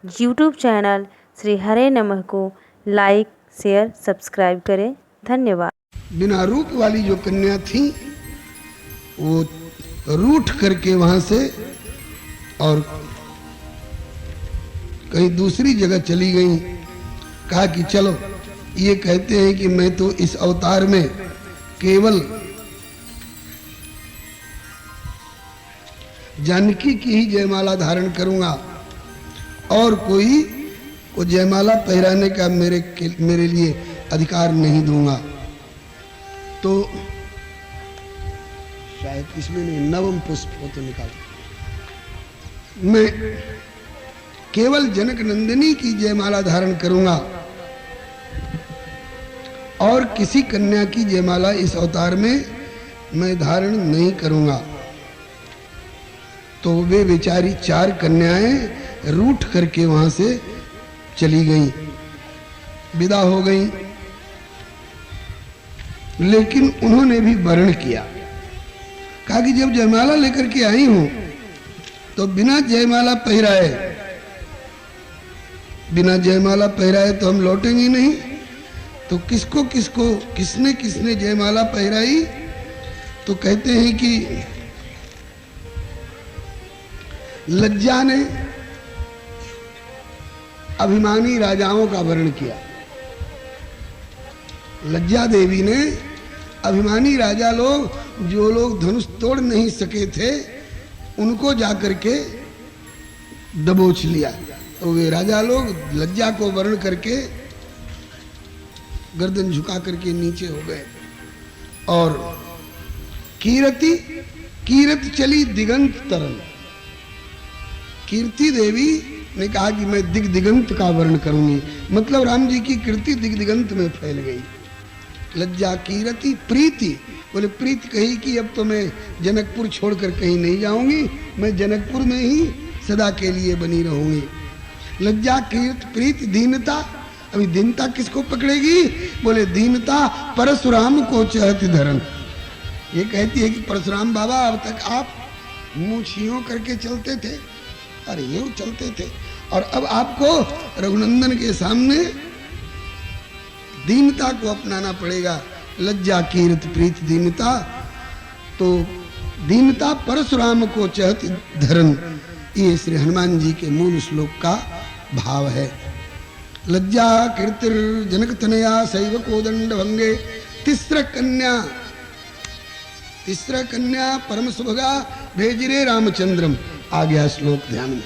YouTube channel Shri हरे नमः को like, share, subscribe करें। धन्यवाद। बिना रूप वाली जो कन्या थी वो रूठ करके वहां से और कहीं दूसरी जगह चली गई। कहा कि चलो, ये कहते हैं कि मैं तो इस अवतार में केवल जानकी की ही जयमाला धारण करूंगा और कोई को जयमाला पहराने का मेरे लिए अधिकार नहीं दूंगा। तो शायद इसमें नहीं, नवम पुष्प हो तो निकाल। मैं केवल जनक नंदिनी की जयमाला धारण करूंगा और किसी कन्या की जयमाला इस अवतार में मैं धारण नहीं करूंगा। तो वे बेचारी 4 कन्याएं रूठ करके वहां से चली गईं, विदा हो गईं। लेकिन उन्होंने भी वर्ण किया। कहा कि जब जयमाला लेकर के आई हूं तो बिना जयमाला पहराए तो हम लौटेंगे नहीं। तो किसको किसने जयमाला पहराई? तो कहते हैं कि लज्जा ने अभिमानी राजाओं का वर्ण किया। लज्जा देवी ने अभिमानी राजा लोग, जो लोग धनुष तोड़ नहीं सके थे, उनको जाकर के दबोच लिया। तो वे राजा लोग लज्जा को वर्ण करके गर्दन झुका करके नीचे हो गए। और कीरत चली दिगंत तरन। कीर्ति देवी ने कहा कि मैं दिगंत का वर्ण करूंगी। मतलब राम जी की कीर्ति दिगंत में फैल गई। लज्जा कीरति प्रीति, बोले प्रीति कही कि अब तो मैं जनकपुर छोड़कर कहीं नहीं जाऊंगी, मैं जनकपुर में ही सदा के लिए बनी रहूंगी। लज्जा कीर्त प्रीति दीनता, अभी दीनता किसको पकड़ेगी? बोले दीनता परशुराम को चहत धरन। ये कहती है कि परशुराम बाबा अब तक आप मुंह यूं करके चलते थे और यूं चलते थे, और अब आपको रघुनंदन के सामने दीनता को अपनाना पड़ेगा। लज्जा कीर्त प्रीति दीनता, तो दीनता परशुराम को चहत धरन, ये श्री हनुमान जी के मूल श्लोक का भाव है। लज्जा कीर्तिर जनक तनया शैव कोदंड भंगे तीसरा कन्या परम सुभगा भेजिरे रामचंद्रम। आ गया श्लोक ध्यान में।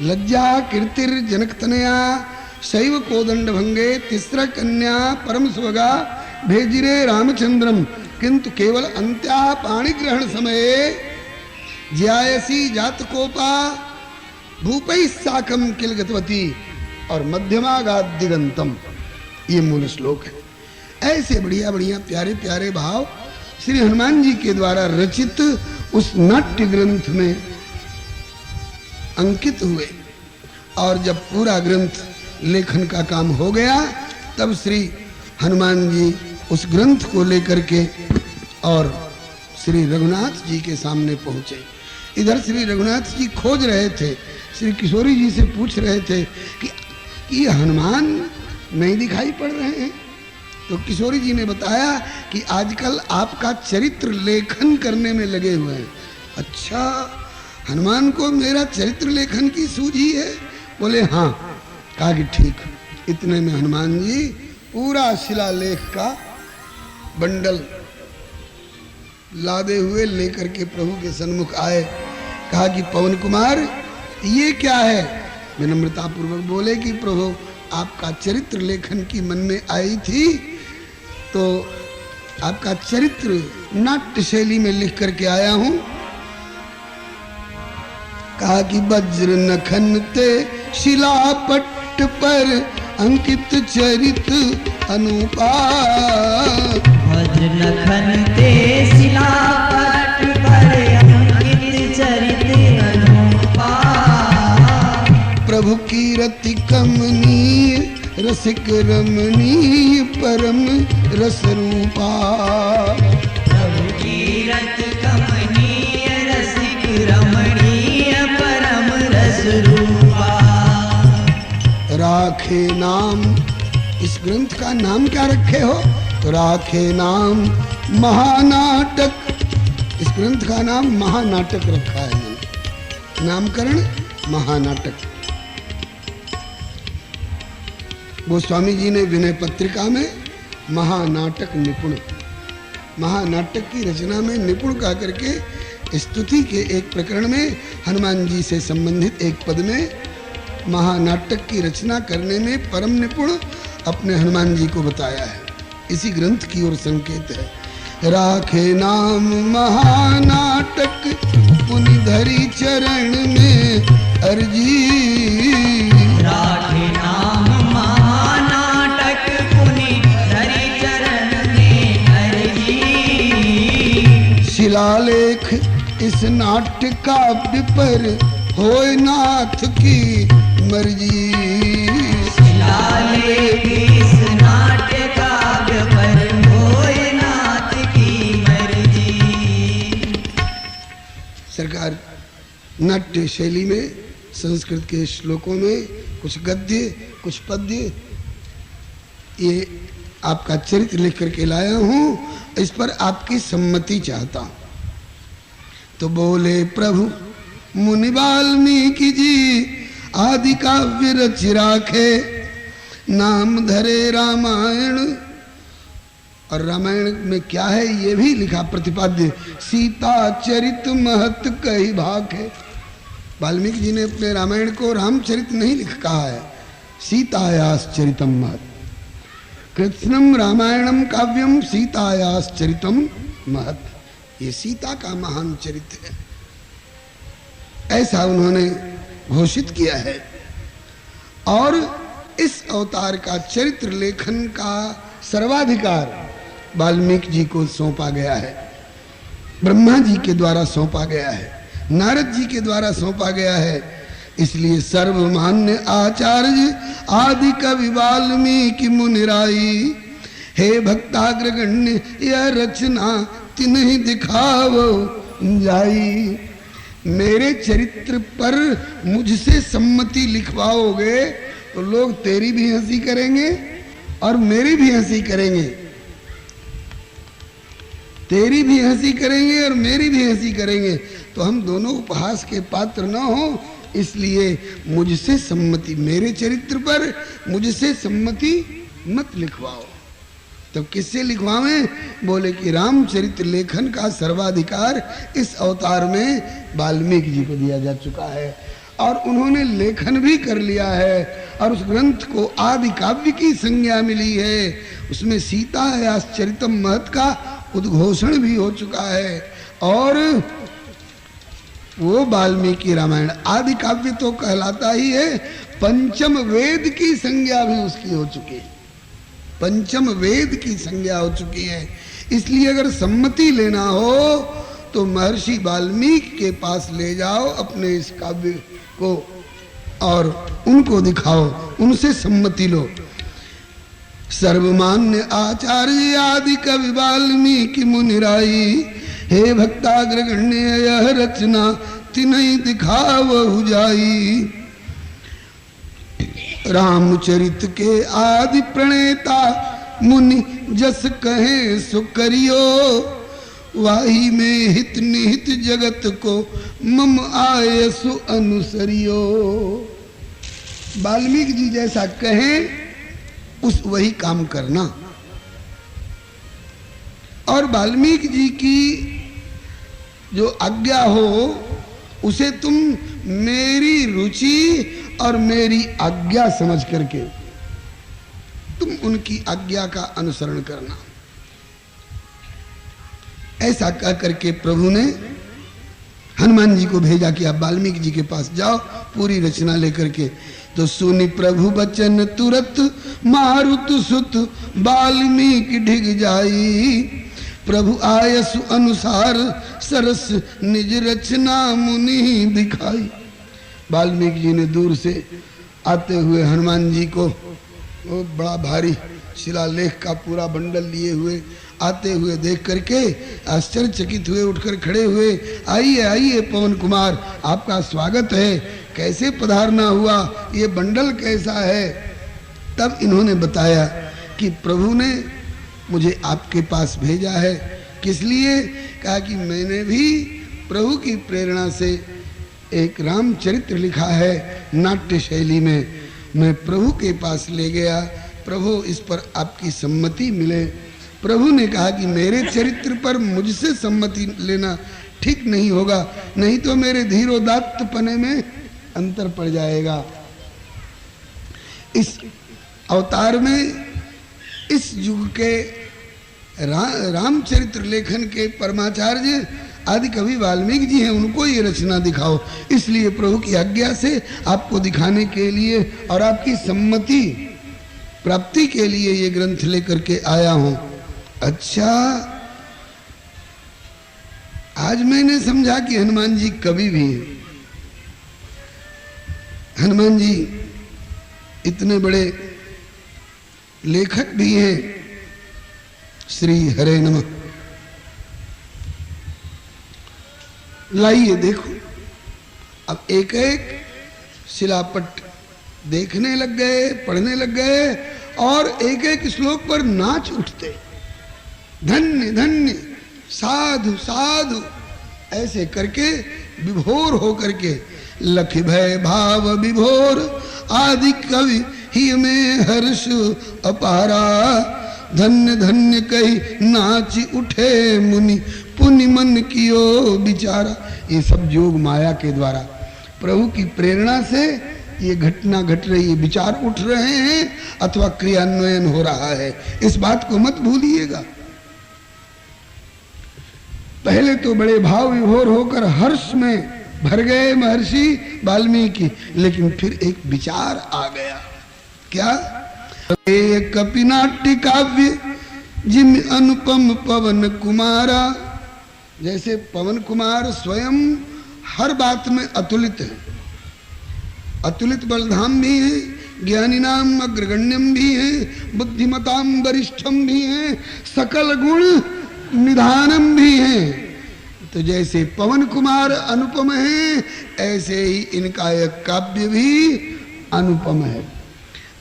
लज्जा कीर्तिर जनक तनया शैव कोदंड भंगे तीसरा कन्या परम सुभगा भेजिरे रामचंद्रम, किंतु केवल अंत्या पाणि ग्रहण समये ज्यायसी जात कोपा भूपै साकम किल गतवती और मध्यमा गाद दिगंतम। ये मूल श्लोक है। ऐसे बढ़िया बढ़िया प्यारे प्यारे भाव श्री हनुमान जी के द्वारा रचित उस नाट्य ग्रंथ में अंकित हुए। और जब पूरा ग्रंथ लेखन का काम हो गया, तब श्री हनुमान जी उस ग्रंथ को लेकर के और श्री रघुनाथ जी के सामने पहुंचे। इधर श्री रघुनाथ जी खोज रहे थे, श्री किशोरी जी से पूछ रहे थे कि ये हनुमान नहीं दिखाई पड़ रहे हैं। तो किशोरी जी ने बताया कि आजकल आपका चरित्र लेखन करने में लगे हुए हैं। अच्छा, हनुमान को मेरा चरित्र लेखन की सूझी है? बोले हाँ। कहा कि ठीक। इतने में हनुमान जी पूरा शिलालेख का बंडल लादे हुए लेकर के प्रभु के सन्मुख आए। कहा कि पवन कुमार ये क्या है? विनम्रता पूर्वक बोले कि प्रभु आपका चरित्र लेखन की मन में आई थी, तो आपका चरित्र नाट्य शैली में लिख करके आया हूं। कहा कि वज्र नखन ते शिलापट्ट पर अंकित चरित अनुपा। वज्र नखन ते शिलापट्ट पर अंकित चरित अनुपा। प्रभु की रति कमनीय रसिक रमणीय परम रस रूपा। प्रभु की रति कमनीय रसिक रमणीय परम रस रूपा। राखे नाम, इस ग्रंथ का नाम क्या रखे हो? तो राखे नाम महानाटक, इस ग्रंथ का नाम महानाटक रखा है मैंने, नामकरण महानाटक। गोस्वामी जी ने विनय पत्रिका में महानाटक निपुण, महानाटक की रचना में निपुण कहा करके स्तुति के एक प्रकरण में हनुमान जी से संबंधित एक पद में महानाटक की रचना करने में परम निपुण अपने हनुमान जी को बताया है। इसी ग्रंथ की ओर संकेत है। राखे नाम महानाटक पुनि धरी चरण में अर्जी, राखे नाम महानाटक पुनि धरी चरण में अर्जी। शिलालेख इस नाट्य काव्य पर होए नाथ की मर्जी, शिलालेख इस नाट्य काव्य पर होए नाथ की मर्जी। सरकार नाट्य शैली में संस्कृत के श्लोकों में कुछ गद्य कुछ पद्य, ये आपका चरित्र लिख करके लाया हूं, इस पर आपकी सम्मति चाहता हूं। तो बोले प्रभु मुनि वाल्मीकि जी आदि काव्य रच राखे, नाम धरे रामायण। और रामायण में क्या है ये भी लिखा प्रतिपाद्य, सीता चरित महत कही भाखे। वाल्मीकि जी ने अपने रामायण को रामचरित नहीं लिख कहा है, सीतायास चरितम महत। कृत्स्नम रामायणम काव्यम सीतायास चरितम महत, ये सीता का महान चरित्र है, ऐसा उन्होंने घोषित किया है। और इस अवतार का चरित्र लेखन का सर्वाधिकार वाल्मीकि जी को सौंपा गया है, ब्रह्मा जी के द्वारा सौंपा गया है, नारद जी के द्वारा सौंपा गया है। इसलिए सर्वमान्य आचार्य आदि कवि वाल्मीकि मुनिराई, हे भक्ताग्रगण्य यह रचना तिन्हि दिखावो जाई। मेरे चरित्र पर मुझसे सम्मति लिखवाओगे तो लोग तेरी भी हंसी करेंगे और मेरी भी हंसी करेंगे, तेरी भी हंसी करेंगे और मेरी भी हंसी करेंगे, तो हम दोनों उपहास के पात्र न हो। इसलिए मुझसे सम्मति, मेरे चरित्र पर मुझसे सम्मति मत लिखवाओ। तब किससे लिखवावें? बोले कि रामचरित्र लेखन का सर्वाधिकार इस अवतार में वाल्मीकि जी को दिया जा चुका है और उन्होंने लेखन भी कर लिया है और उस ग्रंथ को आदि काव्य की संज्ञा मिली है। उसमें सीता या चरितम महत का उद्घोषण भी हो चुका है और वो वाल्मीकि रामायण आदि काव्य तो कहलाता ही है, पंचम वेद की संज्ञा भी उसकी हो चुकी है, पंचम वेद की संज्ञा हो चुकी है। इसलिए अगर सम्मति लेना हो तो महर्षि वाल्मीकि के पास ले जाओ अपने इस काव्य को और उनको दिखाओ, उनसे सम्मति लो। सर्वमान्य आचार्य आदि कवि वाल्मीकि मुनिराई, हे भक्ताग्रगण्य यह रचना तिन्हि दिखावहु जाई। रामचरित के आदि प्रणेता मुनि जस कहे सो करियो, वाही में हित निहित जगत को मम आयसु अनुसरियो। वाल्मीकि जी जैसा कहें उस वही काम करना और वाल्मीकि जी की जो आज्ञा हो उसे तुम मेरी रुचि और मेरी आज्ञा समझ करके तुम उनकी आज्ञा का अनुसरण करना। ऐसा कह करके प्रभु ने हनुमान जी को भेजा कि आप वाल्मीकि जी के पास जाओ पूरी रचना लेकर के। तो सुनि प्रभु बचन तुरत मारुत सुत वाल्मीकि ढिग जाई, प्रभु आयसु अनुसार सरस निज रचना मुनि दिखाई। वाल्मीकि जी ने दूर से आते हुए हनुमान जी को वो बड़ा भारी शिलालेख का पूरा बंडल लिए हुए आते हुए देख करके आश्चर्यचकित हुए, उठकर खड़े हुए, आइए आइए पवन कुमार आपका स्वागत है, कैसे पधारना हुआ, ये बंडल कैसा है। तब इन्होंने बताया कि प्रभु ने मुझे आपके पास भेजा है। किस लिए? कहा कि मैंने भी प्रभु की प्रेरणा से एक रामचरित्र लिखा है नाट्य शैली में, मैं प्रभु के पास ले गया। प्रभु इस पर आपकी सम्मति मिले। प्रभु ने कहा कि मेरे चरित्र पर मुझसे सम्मति लेना ठीक नहीं होगा, नहीं तो मेरे धीरोदात्तपने में अंतर पड़ जाएगा। इस अवतार में इस युग के रामचरित्र लेखन के परमाचार्य आदि कवि वाल्मीकि जी हैं, उनको ये रचना दिखाओ। इसलिए प्रभु की आज्ञा से आपको दिखाने के लिए और आपकी सम्मति प्राप्ति के लिए ये ग्रंथ लेकर के आया हूं। अच्छा, आज मैंने समझा कि हनुमान जी कवि भी हैं। हनुमान जी इतने बड़े लेखक भी हैं। श्री हरे नमः। लाइए देखो, अब एक एक शिलापट देखने लग गए, पढ़ने लग गए और एक एक श्लोक पर नाच उठते। धन्य धन्य, साधु साधु, ऐसे करके विभोर हो करके लख भय भाव विभोर आदि कवि ही में हर्ष अपारा। धन्य धन्य कही नाच उठे मुनि पुनि मन कियो बिचारा। ये सब योग माया के द्वारा प्रभु की प्रेरणा से ये घटना घट रही है, विचार उठ रहे हैं अथवा क्रियान्वयन हो रहा है। इस बात को मत भूलिएगा। पहले तो बड़े भाव विभोर होकर हर्ष में भर गए महर्षि वाल्मीकि, लेकिन फिर एक विचार आ गया। क्या? कपिनाट्य काव्य जिम अनुपम पवन कुमारा। जैसे पवन कुमार स्वयं हर बात में अतुलित है, अतुलित बलधाम भी है, ज्ञानी नाम अग्रगण्यम भी है, बुद्धिमताम वरिष्ठम भी है, सकल गुण निधानम भी है। तो जैसे पवन कुमार अनुपम है, ऐसे ही इनका एक काव्य भी अनुपम है।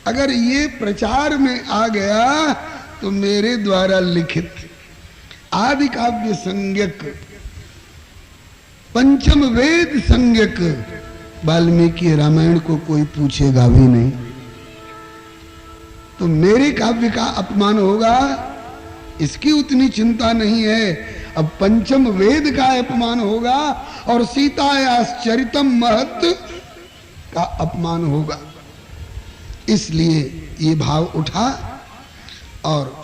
अगर ये प्रचार में आ गया तो मेरे द्वारा लिखित आदि काव्य संज्ञक, पंचम वेद संज्ञक वाल्मीकि रामायण को कोई पूछेगा भी नहीं, तो मेरे काव्य का अपमान होगा, इसकी उतनी चिंता नहीं है। अब पंचम वेद का अपमान होगा और सीतायाश्चरितम महत का अपमान होगा। इसलिए ये भाव उठा और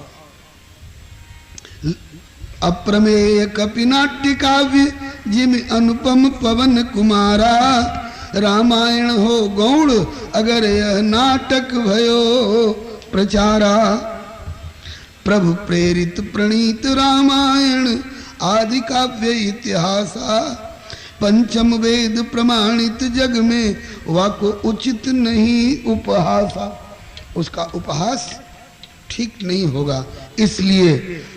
अप्रमेय कपिनाट्य काव्य जिम अनुपम पवन कुमारा। रामायण हो गौड़ अगर यह नाटक भयो प्रचारा। प्रभु प्रेरित प्रणीत रामायण आदि काव्य इतिहासा। पंचम वेद प्रमाणित जग में वाको उचित नहीं उपहासा। उसका उपहास ठीक नहीं होगा। इसलिए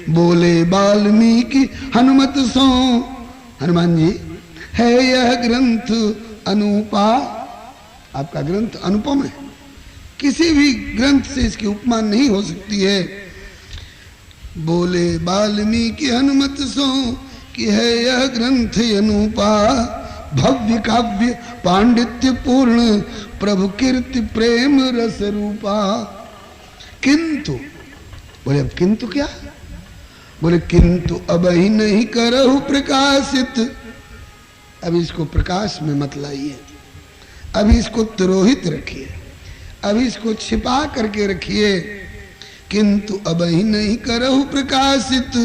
बोले वाल्मीकि हनुमत सो, हनुमान जी है यह ग्रंथ अनुपा। आपका ग्रंथ अनुपम है, किसी भी ग्रंथ से इसकी उपमा नहीं हो सकती है। बोले वाल्मीकि हनुमत सो कि है यह ग्रंथ अनुपा। भव्य काव्य पांडित्य पूर्ण प्रभु कीर्ति प्रेम रस रूपा। किंतु बोले, अब किंतु क्या? बोले किंतु अब ही नहीं करहु प्रकाशित। अब इसको प्रकाश में मत लाइए, अभी इसको तिरोहित रखिए, अभी इसको छिपा करके रखिए। किंतु अब ही नहीं करहु प्रकाशित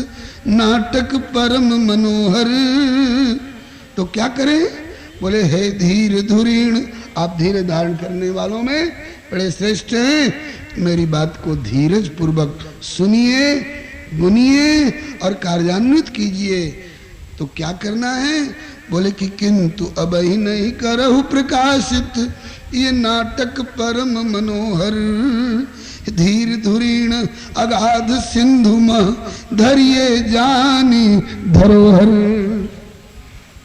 नाटक परम मनोहर। तो क्या करें? बोले हे धीर धुरीण, आप धीरे धारण करने वालों में बड़े श्रेष्ठ हैं। मेरी बात को धीरज पूर्वक सुनिए, गुनिए और कार्यान्वित कीजिए। तो क्या करना है? बोले कि किंतु अब ही नहीं करहु प्रकाशित ये नाटक परम मनोहर। धीर धुरीण अगाध सिंधु मह धरिए जानी धरोहर।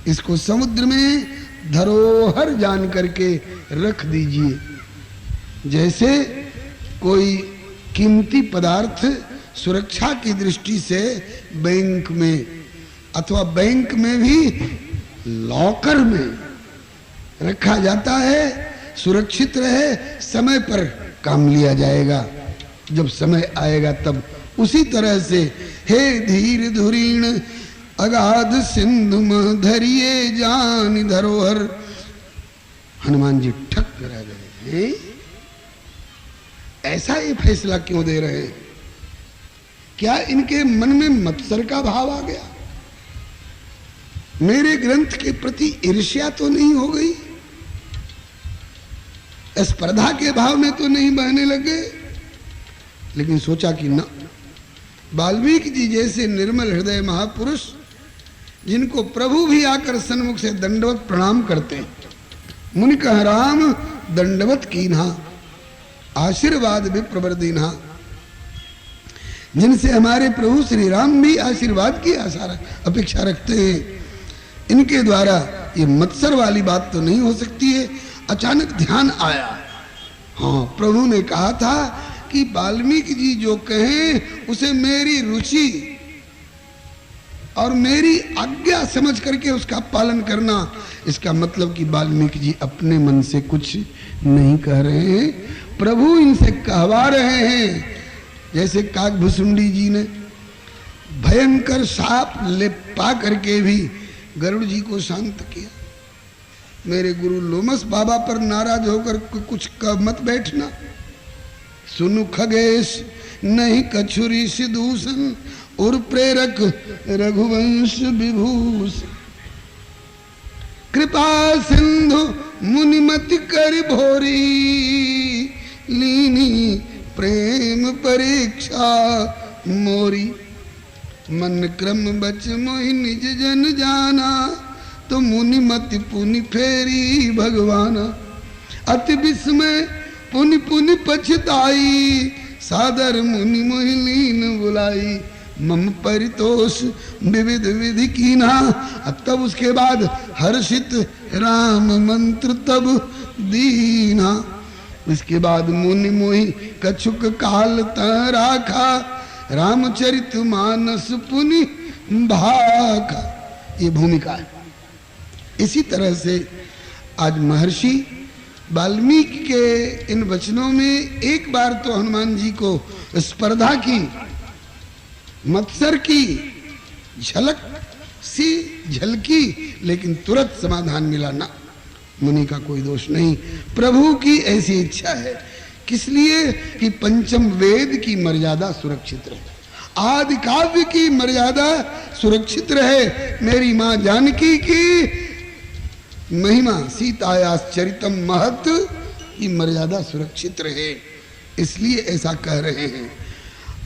इसको समुद्र में धरोहर जान करके रख दीजिए। जैसे कोई कीमती पदार्थ सुरक्षा की दृष्टि से बैंक में अथवा बैंक में भी लॉकर में रखा जाता है, सुरक्षित रहे, समय पर काम लिया जाएगा जब समय आएगा तब। उसी तरह से हे धीर धुरीण अगाध सिंधु में धरिए जान धरोहर, हनुमान जी ठक रह गए हैं। ऐसा ये फैसला क्यों दे रहे हैं? क्या इनके मन में मत्सर का भाव आ गया? मेरे ग्रंथ के प्रति ईर्ष्या तो नहीं हो गई? स्पर्धा के भाव में तो नहीं बहने लगे? लेकिन सोचा कि न, वाल्मीकि जी जैसे निर्मल हृदय महापुरुष जिनको प्रभु भी आकर सन्मुख से दंडवत प्रणाम करते हैं, मुनि कह राम दंडवत कीन्हा आशीर्वाद विप्रवर दीन्हा, जिनसे हमारे प्रभु श्री राम भी आशीर्वाद की अपेक्षा रखते हैं, इनके द्वारा ये मत्सर वाली बात तो नहीं हो सकती है। अचानक ध्यान आया, हाँ प्रभु ने कहा था कि वाल्मीकि जी जो कहें उसे मेरी रुचि और मेरी आज्ञा समझ करके उसका पालन करना। इसका मतलब कि वाल्मीकि जी अपने मन से कुछ नहीं कह रहे हैं, प्रभु इनसे कहवा रहे हैं। जैसे काकभुसुंडी जी ने भयंकर साप ले पा करके भी गरुड़ जी को शांत किया। मेरे गुरु लोमस बाबा पर नाराज होकर कुछ कह मत बैठना, सुनु खगेश नहीं कछुरी सिदूषण और प्रेरक रघुवंश विभूषण, कृपा सिंधु मुनिमति कर भोरी, लीनी प्रेम परीक्षा मोरी, मन क्रम बच मोहि निज जन जाना, तो मुनिमति पुनि फेरी भगवाना, अति विस्मय पुनि पुनि पछताई, सादर मुनि मोहिलीन बुलाई, मम परितोष विविध विधि कीना। तब उसके बाद हर्षित राम मंत्र तब दीना, इसके बाद मुनि मोहि कछुक काल त राखा, रामचरित मानस पुनि भाखा। ये भूमिका है। इसी तरह से आज महर्षि वाल्मीकि के इन वचनों में एक बार तो हनुमान जी को स्पर्धा की, मत्सर की झलक सी झलकी, लेकिन तुरंत समाधान मिला ना, मुनि का कोई दोष नहीं, प्रभु की ऐसी इच्छा है। किस लिए कि पंचम वेद की मर्यादा सुरक्षित रहे, आदि काव्य की मर्यादा सुरक्षित रहे, मेरी मां जानकी की महिमा सीतायाश्चरितम महत की मर्यादा सुरक्षित रहे, इसलिए ऐसा कह रहे हैं।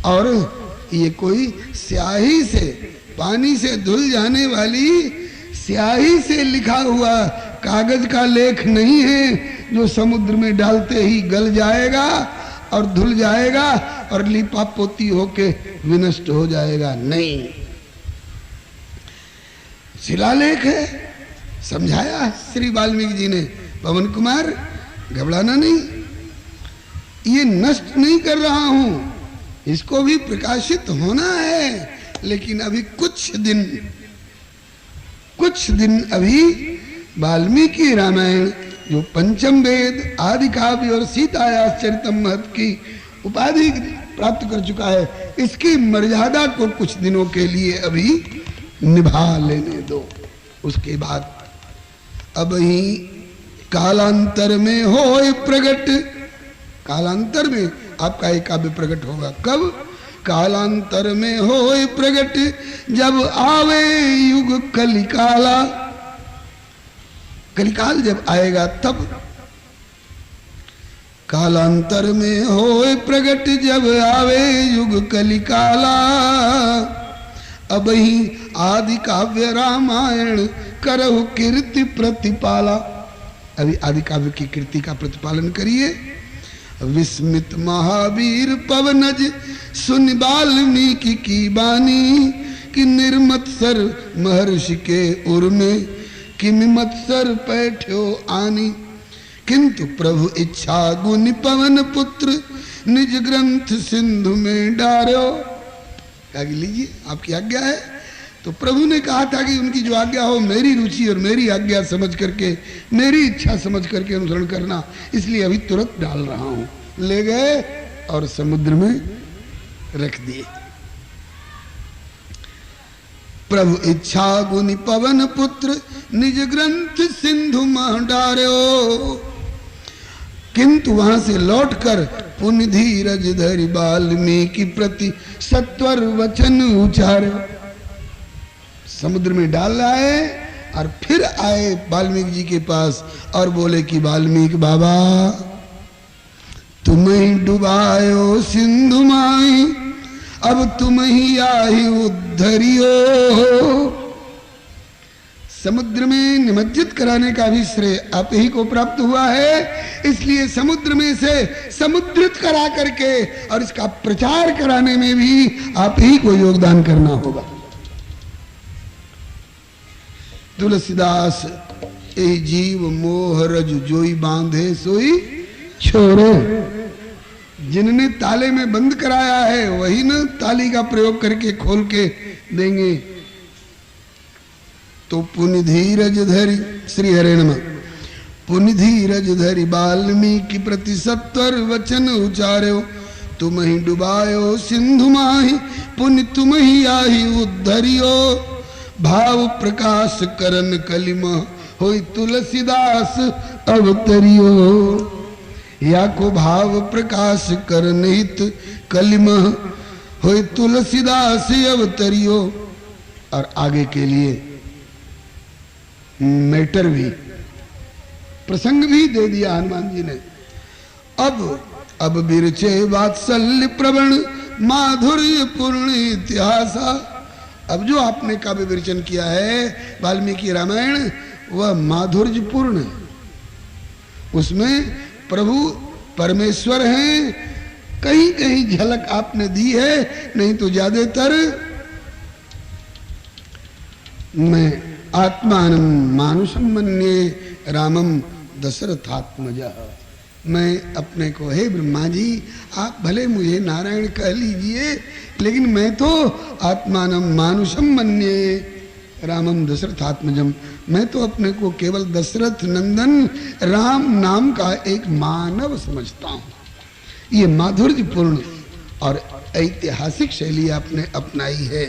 और ये कोई स्याही से पानी से धुल जाने वाली स्याही से लिखा हुआ कागज का लेख नहीं है जो समुद्र में डालते ही गल जाएगा और धुल जाएगा और लिपा पोती होके विनष्ट हो जाएगा। नहीं, शिलालेख है। समझाया श्री वाल्मीकि जी ने, पवन कुमार घबराना नहीं, ये नष्ट नहीं कर रहा हूं, इसको भी प्रकाशित होना है, लेकिन अभी कुछ दिन अभी वाल्मीकि रामायण जो पंचम वेद आदि काव्य और सीतायाश्चरितम महत की उपाधि प्राप्त कर चुका है, इसकी मर्यादा को कुछ दिनों के लिए अभी निभा लेने दो। उसके बाद अब ही कालांतर में होए प्रगट, कालांतर में आपका एक काव्य प्रकट होगा। कब? कालांतर में होए प्रगट, जब आवे युग कलिकाला, कलिकाल जब आएगा तब। कालांतर में होए प्रगट, जब आवे युग कलिकाला, अब ही आदि काव्य रामायण करहु कीर्ति प्रतिपाला। अभी आदि काव्य की कीर्ति का प्रतिपालन करिए। विस्मित महावीर पवनज सुन वाल्मीकि की बानी, कि निर्मत्सर महर्षि के उर में किमि मत्सर पैठ्यो आनी। किंतु प्रभु इच्छा गुनि पवन पुत्र निज ग्रंथ सिंधु में डारो। कहा कि लीजिए आपकी आज्ञा है। तो प्रभु ने कहा था कि उनकी जो आज्ञा हो मेरी रुचि और मेरी आज्ञा समझ करके, मेरी इच्छा समझ करके अनुसरण करना, इसलिए अभी तुरंत डाल रहा हूं। ले गए और समुद्र में रख दिए। प्रभु इच्छा गुनि पवन पुत्र निज ग्रंथ सिंधु मह डार्यो। किंतु वहां से लौटकर पुण्य धीरज धरि वाल्मीकि प्रति सत्वर वचन उचार्यो। समुद्र में डाल आए और फिर आए वाल्मीकि जी के पास और बोले कि वाल्मीकि बाबा तुम ही डुबायो सिंधु माई, अब तुम ही आही उद्धरियो। समुद्र में निमज्जित कराने का भी श्रेय आप ही को प्राप्त हुआ है, इसलिए समुद्र में से समुद्रित करा करके और इसका प्रचार कराने में भी आप ही को योगदान करना होगा। तुलसीदास ए जीव मोह रज जोई बांधे सोई छोड़ो। जिनने ताले में बंद कराया है वही न ताली का प्रयोग करके खोल के देंगे। तो पुण्य धीरज धरि, श्री हरे नमः, पुण्य धीरज धरि वाल्मीकि प्रति सत्वर वचन उचार्यो। तुम ही डुबायो सिंधु माही, पुण्य तुम ही आही उद्धरियो। भाव प्रकाश करन कलिमा, होई तुलसीदास अवतरियो। या को भाव प्रकाश करन हित कलिमा, होई तुलसीदास अवतरियो। और आगे के लिए मैटर भी, प्रसंग भी दे दिया हनुमान जी ने। अब बिरचे वात्सल्य प्रवण माधुर्य पूर्ण इतिहासा। अब जो आपने काव्य विरचन किया है वाल्मीकि रामायण, वह माधुर्य पूर्ण है। उसमें प्रभु परमेश्वर हैं, कहीं कहीं झलक आपने दी है, नहीं तो ज्यादातर मैं आत्मानं मानुषम मन्ये रामम दशरथात्मजा। मैं अपने को, हे ब्रह्मा जी आप भले मुझे नारायण कह लीजिए, लेकिन मैं तो आत्मानं मानुषम मन्ये रामम दशरथात्मजम, मैं तो अपने को केवल दशरथ नंदन राम नाम का एक मानव समझता हूँ। ये माधुर्यपूर्ण और ऐतिहासिक शैली आपने अपनाई है।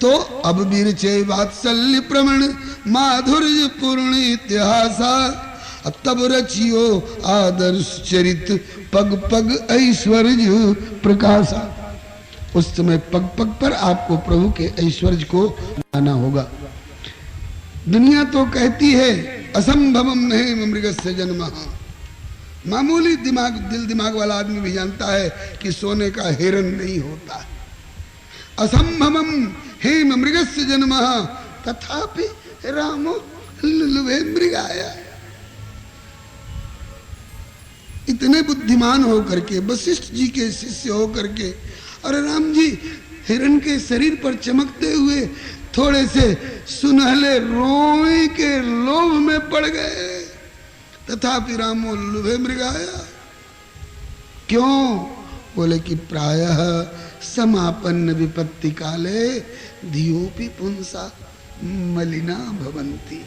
तो अब बिरचे वात्सल्य प्रवण माधुर्य पूर्ण इतिहासा। तब रचियो आदर्श चरित पग पग ऐश्वर्य प्रकाशा। उस समय पग पग पर आपको प्रभु के ऐश्वर्य को लाना होगा। दुनिया तो कहती है असंभवम नहीं मृगस्य जन्म। मामूली दिमाग, दिल दिमाग वाला आदमी भी जानता है कि सोने का हिरण नहीं होता। असंभवम हे मृगस्य जन्म तथापि रामो लुलुभे मृगाया। इतने बुद्धिमान होकर के, वशिष्ठ जी के शिष्य होकर के, और राम जी हिरण के शरीर पर चमकते हुए थोड़े से सुनहले रोए के लोभ में पड़ गए। तथापि रामो लुभे मृगाया। क्यों? बोले कि प्रायः समापन्न विपत्ति काले धियोपि पुंसा मलिना भवंती।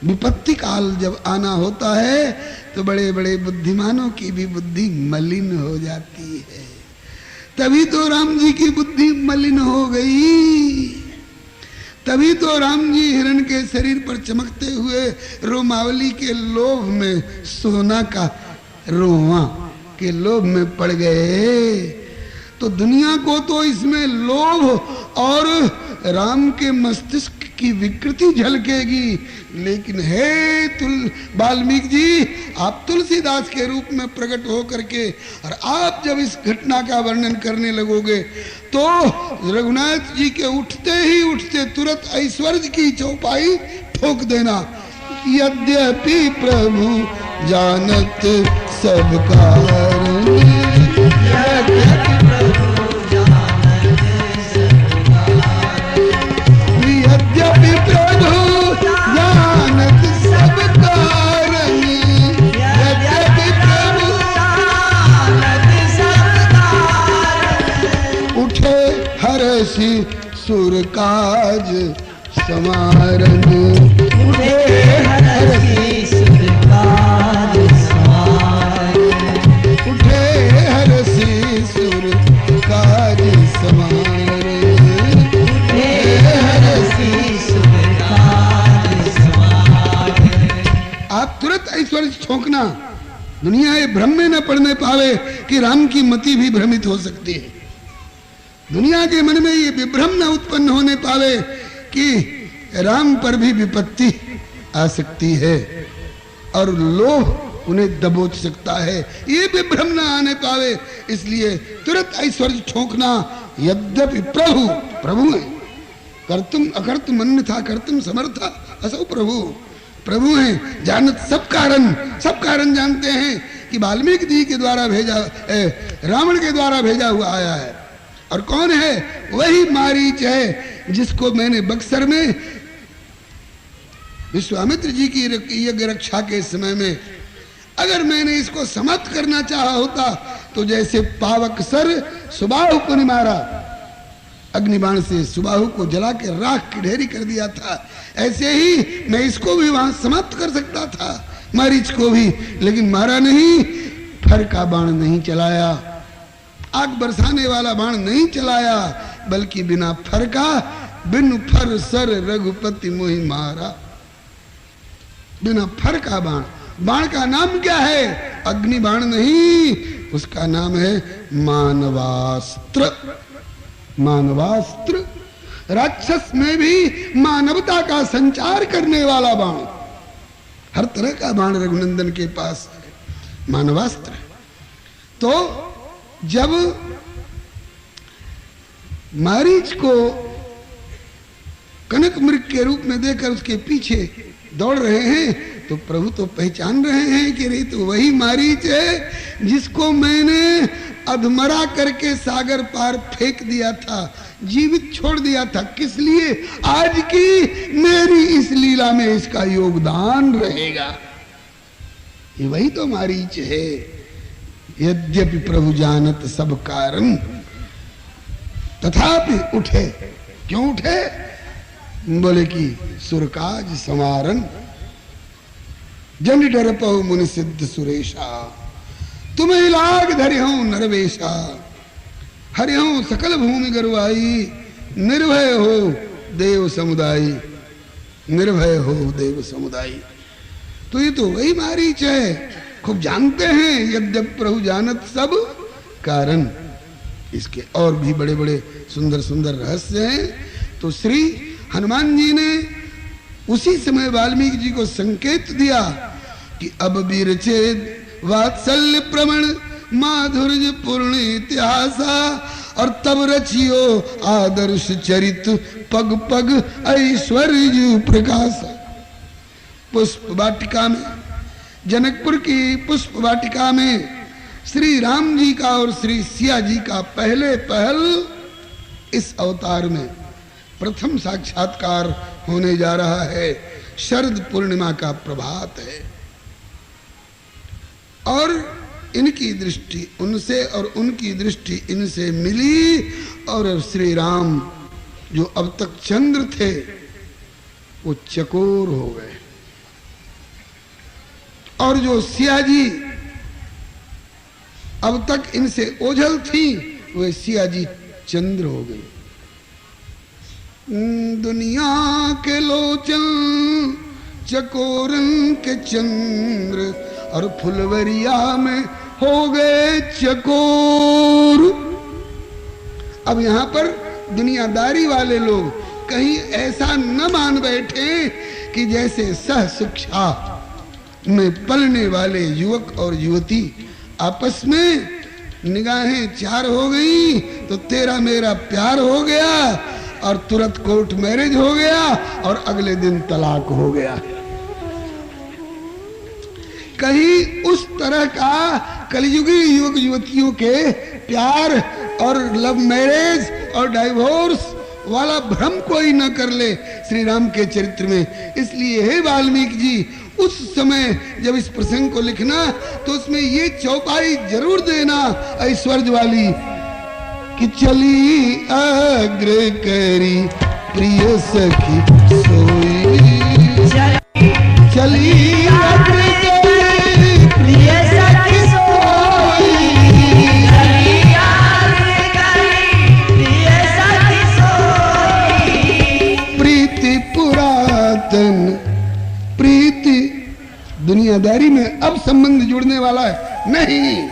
विपत्ति काल जब आना होता है तो बड़े बड़े बुद्धिमानों की भी बुद्धि मलिन हो जाती है। तभी तो राम जी की बुद्धि मलिन हो गई। तभी तो राम जी हिरण के शरीर पर चमकते हुए रोमावली के लोभ में, सोना का रोमा के लोभ में पड़ गए। तो दुनिया को तो इसमें लोभ और राम के मस्तिष्क की विकृति झलकेगी, लेकिन हे वाल्मीकि जी, आप तुलसीदास के रूप में प्रकट हो करके और आप जब इस घटना का वर्णन करने लगोगे तो रघुनाथ जी के उठते ही उठते तुरंत ऐश्वर्य की चौपाई ठोक देना। यद्यपि प्रभु जानत सब कारण, यद्यपि प्रभु यद्यपि प्रभु जानत सब कारण, यद्यपि प्रभु जानत सुर काज समारन। उठे हरसी सुर काज समारन। उठे हरसी सुर काज समारन। उठे हरसी सुर काज समारन। आप तुरंत ऐश्वर्य छोंकना, दुनिया ये भ्रम में न पड़ने पावे कि राम की मति भी भ्रमित हो सकती है। दुनिया के मन में ये विभ्रम न उत्पन्न होने पावे कि राम पर भी विपत्ति आ सकती है और लोभ उन्हें दबोच सकता है, ये विभ्रम न आने पावे, इसलिए तुरंत ऐश्वर्य छोंकना। यद्यपि प्रभु प्रभु है, कर्तुम अकर्तुम अन्यथा कर्तुम समर्था असौ प्रभु। प्रभु हैं, जानत सब कारण जानते हैं कि वाल्मीकि जी के द्वारा भेजा, रावण के द्वारा भेजा हुआ आया है। और कौन है? वही मारीच है जिसको मैंने बक्सर में विश्वामित्र जी की यज्ञ रक्षा के समय में, अगर मैंने इसको समाप्त करना चाहा होता तो जैसे पावक सर सुबाहु को नहीं मारा, अग्निबाण से सुबाहु को जला के राख की ढेरी कर दिया था, ऐसे ही मैं इसको भी वहां समाप्त कर सकता था, मारीच को भी, लेकिन मारा नहीं। फर का बाण नहीं चलाया, आग बरसाने वाला बाण नहीं चलाया, बल्कि बिना फर का, बिन फर सर रघुपति मोहि मारा। बिना फर का बाण, बाण का नाम क्या है? अग्नि बाण नहीं, उसका नाम है मानवास्त्र। मानवास्त्र, राक्षस में भी मानवता का संचार करने वाला बाण, हर तरह का बाण रघुनंदन के पास है, मानवास्त्र। तो जब मारीच को कनक मृग के रूप में देखकर उसके पीछे दौड़ रहे हैं, तो प्रभु तो पहचान रहे हैं कि रे तो वही मारीच है जिसको मैंने अधमरा करके सागर पार फेंक दिया था, जीवित छोड़ दिया था। किस लिए? आज की मेरी इस लीला में इसका योगदान रहेगा। ये वही तो मारीच है। यद्यपि प्रभु जानत सब कारण, तथापि उठे। क्यों उठे? बोले कि सुरकाज समारन, जन डर पहु मुनि सिद्ध सुरेशा, तुम्हें लाग धरि हूं नरवेशा, हरि हूं सकल भूमि गरुआई, निर्भय हो देव समुदायी, निर्भय हो देव समुदायी। तो ये तो वही मारीच है, खूब जानते हैं। यद्यप प्रभु जानत सब कारण, इसके और भी बड़े बड़े सुंदर सुंदर रहस्य हैं। तो श्री हनुमान जी ने उसी समय वाल्मीकि जी को संकेत दिया कि अब वीरचेद वात्सल्य प्रमण माधुर्य पूर्ण इतिहासा, और तब रचियो आदर्श चरित पग पग ऐश्वर्य प्रकाश। पुष्प वाटिका में, जनकपुर की पुष्प वाटिका में श्री राम जी का और श्री सिया जी का पहले पहल इस अवतार में प्रथम साक्षात्कार होने जा रहा है। शरद पूर्णिमा का प्रभात है और इनकी दृष्टि उनसे और उनकी दृष्टि इनसे मिली, और श्री राम जो अब तक चंद्र थे वो चकोर हो गए, और जो सिया जी अब तक इनसे ओझल थी वे सिया जी चंद्र हो गई। दुनिया के लोचन चकोरन के चंद्र, और फुलवरिया में हो गए चकोर। अब यहां पर दुनियादारी वाले लोग कहीं ऐसा न मान बैठे कि जैसे सह शिक्षा में पलने वाले युवक और युवती आपस में निगाहें चार हो गई तो तेरा मेरा प्यार हो गया, और तुरंत कोर्ट मैरिज हो गया, और अगले दिन तलाक हो गया। कहीं उस तरह का कलयुगी युवक युवतियों के प्यार और लव मैरिज और डाइवोर्स वाला भ्रम कोई न कर ले श्री राम के चरित्र में। इसलिए हे वाल्मीकि जी, उस समय जब इस प्रसंग को लिखना तो उसमें ये चौपाई जरूर देना ऐश्वर्य वाली कि चली अग्र करी प्रिय सखी सोई, चली अग्र करी प्रिय सखी सोई, चली अग्र करी प्रिय सखी सोई। प्रीति पुरातन, प्रीति दुनियादारी में अब संबंध जुड़ने वाला है नहीं।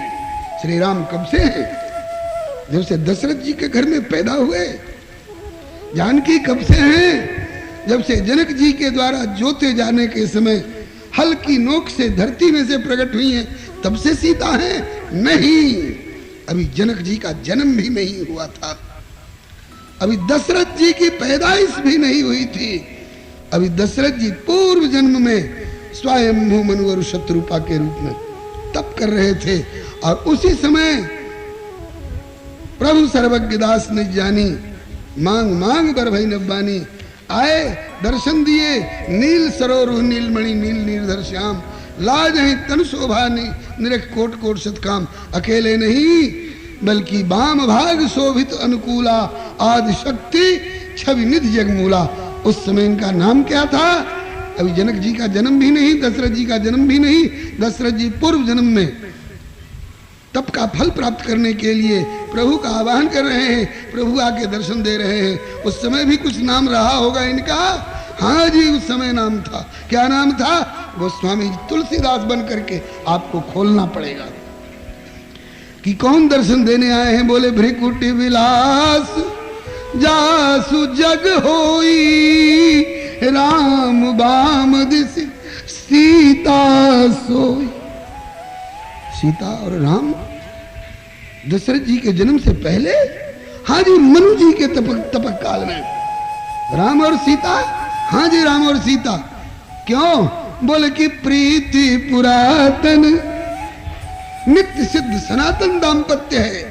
श्री राम कब से हैं? जब से दशरथ जी के घर में पैदा हुए। जानकी कब से हैं? जब से जनक जी के द्वारा जोते जाने के समय हल्की नोक से धरती में से प्रकट हुई हैं, तब से सीता हैं? नहीं, अभी जनक जी का जन्म भी नहीं हुआ था, अभी दशरथ जी की पैदाइश भी नहीं हुई थी। अभी दशरथ जी पूर्व जन्म में स्वयं मनुवर शत्रुपा के रूप में तप कर रहे थे, और उसी समय प्रभु सर्वज्ञ दास ने जानी मांग मांग बर भई नब्बानी आए, दर्शन दिए, नील सरोरुह नीलमणि नील नीरधर श्याम, लाज है तन शोभानी निरख कोट कोट शतकाम। अकेले नहीं बल्कि वाम भाग शोभित अनुकूला, आदि शक्ति छवि निधि जगमूला। उस समय इनका नाम क्या था? अभी जनक जी का जन्म भी नहीं, दशरथ जी का जन्म भी नहीं। दशरथ जी पूर्व जन्म में तप का फल प्राप्त करने के लिए प्रभु का आवाहन कर रहे हैं, प्रभु आके दर्शन दे रहे हैं। उस समय भी कुछ नाम रहा होगा इनका। हाँ जी, उस समय नाम था। क्या नाम था? गोस्वामी तुलसीदास बन करके आपको खोलना पड़ेगा कि कौन दर्शन देने आए हैं। बोले भ्रिकुटी विलास जासु जग होई, राम बाम दिस सीता सोई। सीता और राम दशरथ जी के जन्म से पहले, हाँ जी, मनु जी के तपक काल में राम और सीता। हाँ जी, राम और सीता। क्यों? बोले कि प्रीति पुरातन नित्य सिद्ध सनातन दाम्पत्य है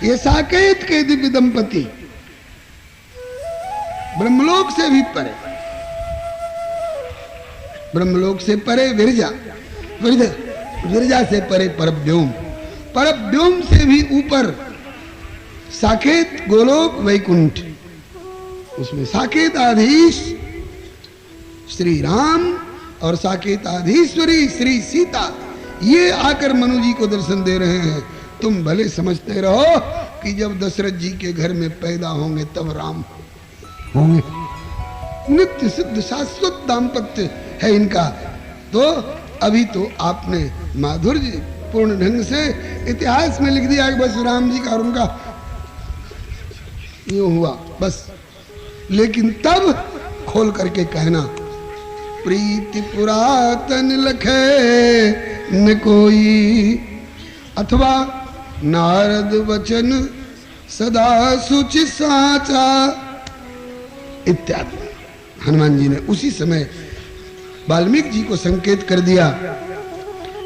ये, साकेत के दिव्य दंपति, ब्रह्मलोक से भी परे, ब्रह्मलोक से परे विरजा, विरजा से परे परव्योम, परव्योम से भी ऊपर साकेत गोलोक वैकुंठ, उसमें साकेताधीश श्री राम और साकेताधीश्वरी श्री सीता ये आकर मनु जी को दर्शन दे रहे हैं। तुम भले समझते रहो कि जब दशरथ जी के घर में पैदा होंगे तब राम होंगे। नित्य सिद्ध शाश्वत दाम्पत्य है इनका। तो अभी तो आपने माधुर्य पूर्ण ढंग से इतिहास में लिख दिया कि बस राम जी का और उनका यूं हुआ बस, लेकिन तब खोल करके कहना प्रीति पुरातन लखे न कोई, अथवा नारद वचन सदा सुचि साचा इत्यादि। हनुमान जी ने उसी समय वाल्मीकि जी को संकेत कर दिया।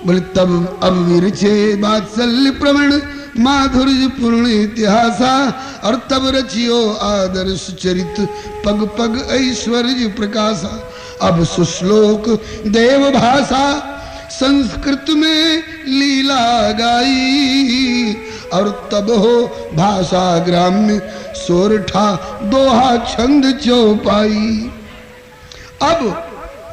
बोले तब अब विरचे वात्सल्य प्रवण माधुर्य पूर्ण इतिहासा, और तब रचियो आदर्श चरित पग पग ऐश्वर्य प्रकाशा। अब सुश्लोक देव भाषा संस्कृत में लीला गाई, और तब हो भाषा ग्राम्य सोरठा दोहा छंद चौपाई।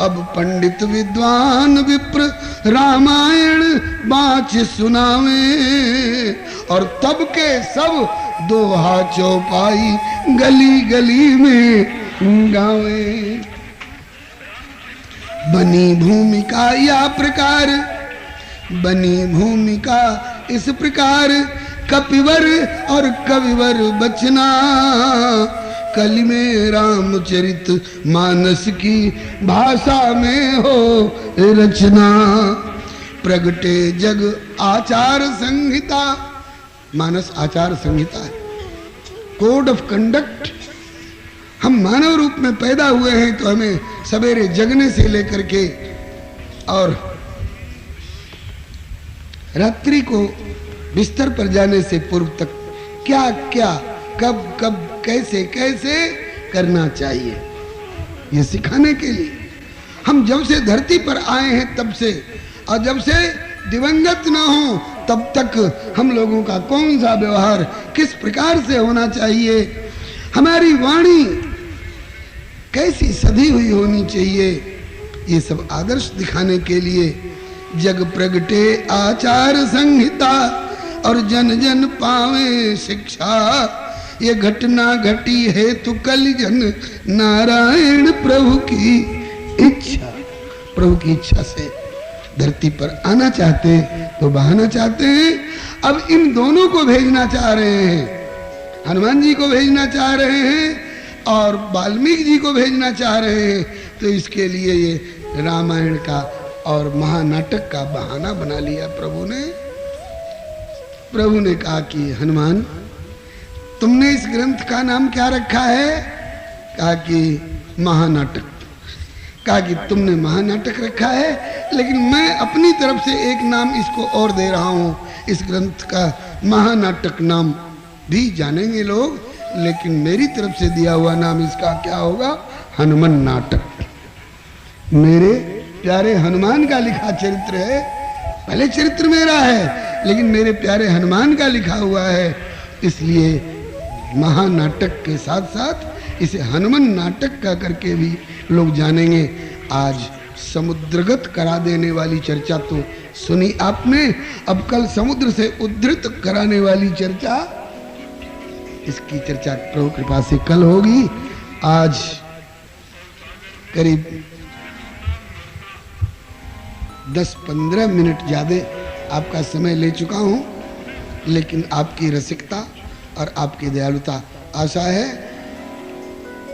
अब पंडित विद्वान विप्र रामायण बाच सुनावे, और तब के सब दोहा चौपाई गली गली में गावे। बनी भूमिका या प्रकार, बनी भूमिका इस प्रकार, कपिवर और कविवर बचना। कलि में रामचरित मानस की भाषा में हो रचना। प्रगटे जग आचार संहिता, मानस आचार संहिता है, कोड ऑफ कंडक्ट। हम मानव रूप में पैदा हुए हैं तो हमें सवेरे जगने से लेकर के और रात्रि को बिस्तर पर जाने से पूर्व तक क्या क्या कब कब कैसे कैसे करना चाहिए, ये सिखाने के लिए। हम जब से धरती पर आए हैं तब से, और जब से दिवंगत ना हो तब तक हम लोगों का कौन सा व्यवहार किस प्रकार से होना चाहिए, हमारी वाणी कैसी सधी हुई होनी चाहिए, ये सब आदर्श दिखाने के लिए जग प्रगटे आचार संहिता और जन जन पावे शिक्षा। ये घटना घटी है तो कल जन नारायण प्रभु की इच्छा। प्रभु की इच्छा से धरती पर आना चाहते हैं तो बहाना चाहते हैं। अब इन दोनों को भेजना चाह रहे हैं, हनुमान जी को भेजना चाह रहे हैं और वाल्मीकि जी को भेजना चाह रहे हैं। तो इसके लिए ये रामायण का और महानाटक का बहाना बना लिया प्रभु ने। प्रभु ने कहा कि हनुमान, तुमने इस ग्रंथ का नाम क्या रखा है? कहा कि महानाटक। कहा कि तुमने महानाटक रखा है, लेकिन मैं अपनी तरफ से एक नाम इसको और दे रहा हूं। इस ग्रंथ का महानाटक नाम भी जानेंगे लोग, लेकिन मेरी तरफ से दिया हुआ नाम इसका क्या होगा? हनुमान नाटक। मेरे प्यारे हनुमान का लिखा चरित्र है। पहले चरित्र मेरा है, लेकिन मेरे प्यारे हनुमान का लिखा हुआ है, इसलिए महानाटक के साथ साथ इसे हनुमान नाटक का करके भी लोग जानेंगे। आज समुद्रगत करा देने वाली चर्चा तो सुनी आपने, अब कल समुद्र से उद्धृत कराने वाली चर्चा, इसकी चर्चा प्रभु कृपा से कल होगी। आज करीब 10-15 मिनट ज्यादा आपका समय ले चुका हूं, लेकिन आपकी रसिकता और आपकी दयालुता आशा है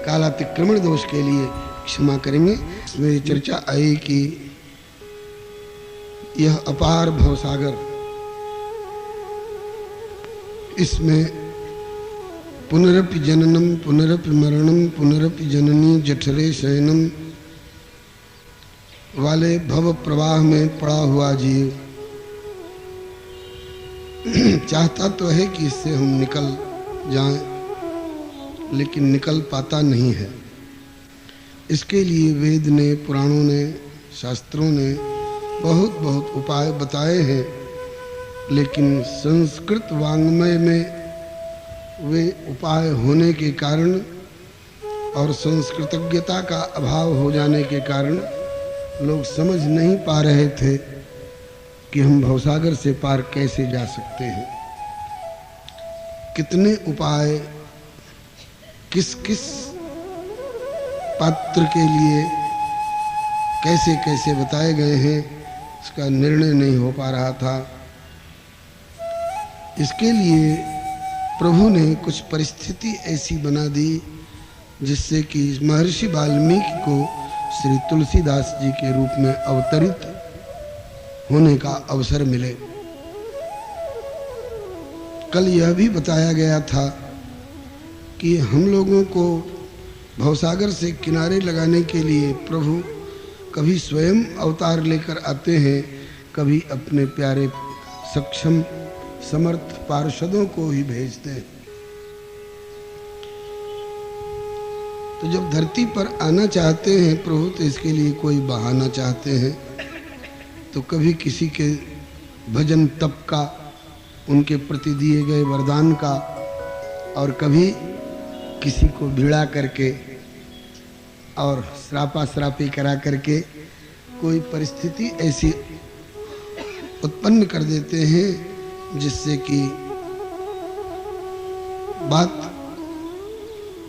कालातिक्रमण दोष के लिए क्षमा करेंगे। मेरी चर्चा आई कि यह अपार भवसागर, इसमें पुनरपि जननम पुनरपि मरणम पुनरपि जननी जठरे शयनम वाले भव प्रवाह में पड़ा हुआ जीव चाहता तो है कि इससे हम निकल जाएं, लेकिन निकल पाता नहीं है। इसके लिए वेद ने, पुराणों ने, शास्त्रों ने बहुत बहुत उपाय बताए हैं, लेकिन संस्कृत वाङ्मय में वे उपाय होने के कारण और संस्कृतज्ञता का अभाव हो जाने के कारण लोग समझ नहीं पा रहे थे कि हम भवसागर से पार कैसे जा सकते हैं। कितने उपाय किस किस पात्र के लिए कैसे कैसे बताए गए हैं, इसका निर्णय नहीं हो पा रहा था। इसके लिए प्रभु ने कुछ परिस्थिति ऐसी बना दी जिससे कि महर्षि वाल्मीकि को श्री तुलसीदास जी के रूप में अवतरित होने का अवसर मिले। कल यह भी बताया गया था कि हम लोगों को भवसागर से किनारे लगाने के लिए प्रभु कभी स्वयं अवतार लेकर आते हैं, कभी अपने प्यारे सक्षम समर्थ पार्षदों को ही भेजते हैं। तो जब धरती पर आना चाहते हैं प्रभु, तो इसके लिए कोई बहाना चाहते हैं। तो कभी किसी के भजन तप का, उनके प्रति दिए गए वरदान का, और कभी किसी को भिड़ा करके और श्रापा श्रापी करा करके कोई परिस्थिति ऐसी उत्पन्न कर देते हैं जिससे कि बात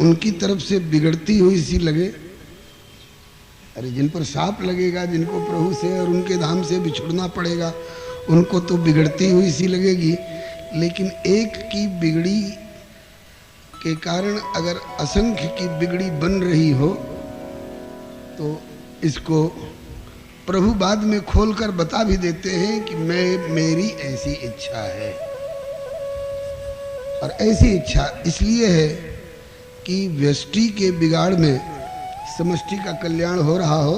उनकी तरफ से बिगड़ती हुई सी लगे। अरे जिन पर शाप लगेगा, जिनको प्रभु से और उनके धाम से बिछुड़ना पड़ेगा, उनको तो बिगड़ती हुई सी लगेगी, लेकिन एक की बिगड़ी के कारण अगर असंख्य की बिगड़ी बन रही हो तो इसको प्रभु बाद में खोलकर बता भी देते हैं कि मेरी ऐसी इच्छा है। और ऐसी इच्छा इसलिए है कि व्यष्टि के बिगाड़ में समष्टि का कल्याण हो रहा हो,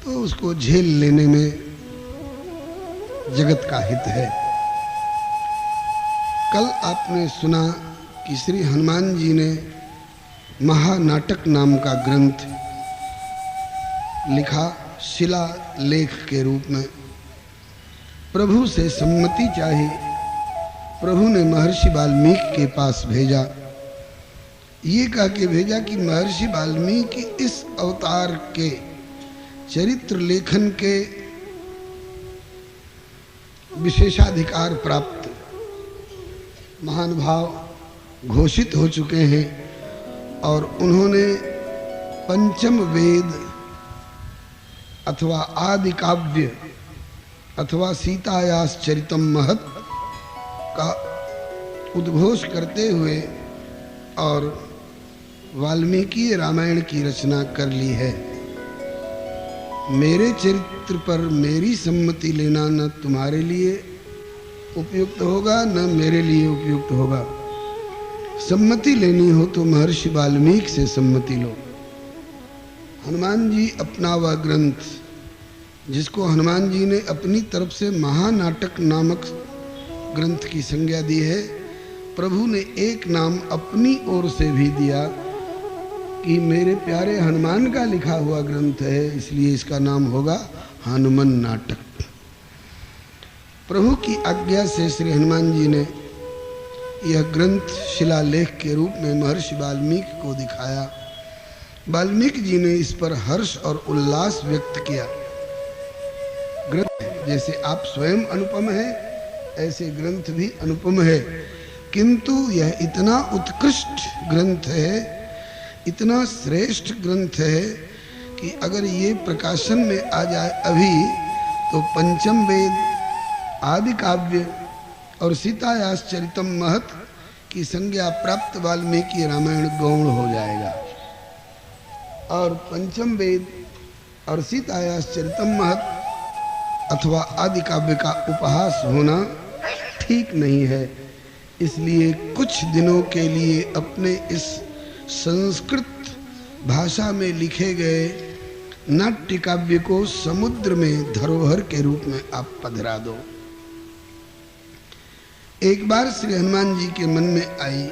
तो उसको झेल लेने में जगत का हित है। कल आपने सुना कि श्री हनुमान जी ने महानाटक नाम का ग्रंथ लिखा शिला लेख के रूप में। प्रभु से सम्मति चाही। प्रभु ने महर्षि वाल्मीकि के पास भेजा, ये कह के भेजा कि महर्षि वाल्मीकि इस अवतार के चरित्र लेखन के विशेषाधिकार प्राप्त महानुभाव घोषित हो चुके हैं और उन्होंने पंचम वेद अथवा आदि काव्य अथवा सीतायास चरितम महत् का उद्घोष करते हुए और वाल्मीकि रामायण की रचना कर ली है। मेरे चरित्र पर मेरी सम्मति लेना न तुम्हारे लिए उपयुक्त होगा न मेरे लिए उपयुक्त होगा। सम्मति लेनी हो तो महर्षि वाल्मीकि से सम्मति लो। हनुमान जी अपना वह ग्रंथ जिसको हनुमान जी ने अपनी तरफ से महानाटक नामक ग्रंथ की संज्ञा दी है, प्रभु ने एक नाम अपनी ओर से भी दिया कि मेरे प्यारे हनुमान का लिखा हुआ ग्रंथ है, इसलिए इसका नाम होगा हनुमान नाटक। प्रभु की आज्ञा से श्री हनुमान जी ने यह ग्रंथ शिलालेख के रूप में महर्षि वाल्मीकि को दिखाया। वाल्मीकि जी ने इस पर हर्ष और उल्लास व्यक्त किया। ग्रंथ जैसे आप स्वयं अनुपम है, ऐसे ग्रंथ भी अनुपम है, किंतु यह इतना उत्कृष्ट ग्रंथ है, इतना श्रेष्ठ ग्रंथ है कि अगर ये प्रकाशन में आ जाए अभी तो पंचम वेद, आदि काव्य और सीतायास चरितम महत् की संज्ञा प्राप्त वाल्मीकि रामायण गौण हो जाएगा। और पंचम वेद और सीतायास चरितम महत् अथवा आदि काव्य का उपहास होना ठीक नहीं है। इसलिए कुछ दिनों के लिए अपने इस संस्कृत भाषा में लिखे गए नाट्य काव्य को समुद्र में धरोहर के रूप में आप पधरा दो। एक बार श्री हनुमान जी के मन में आई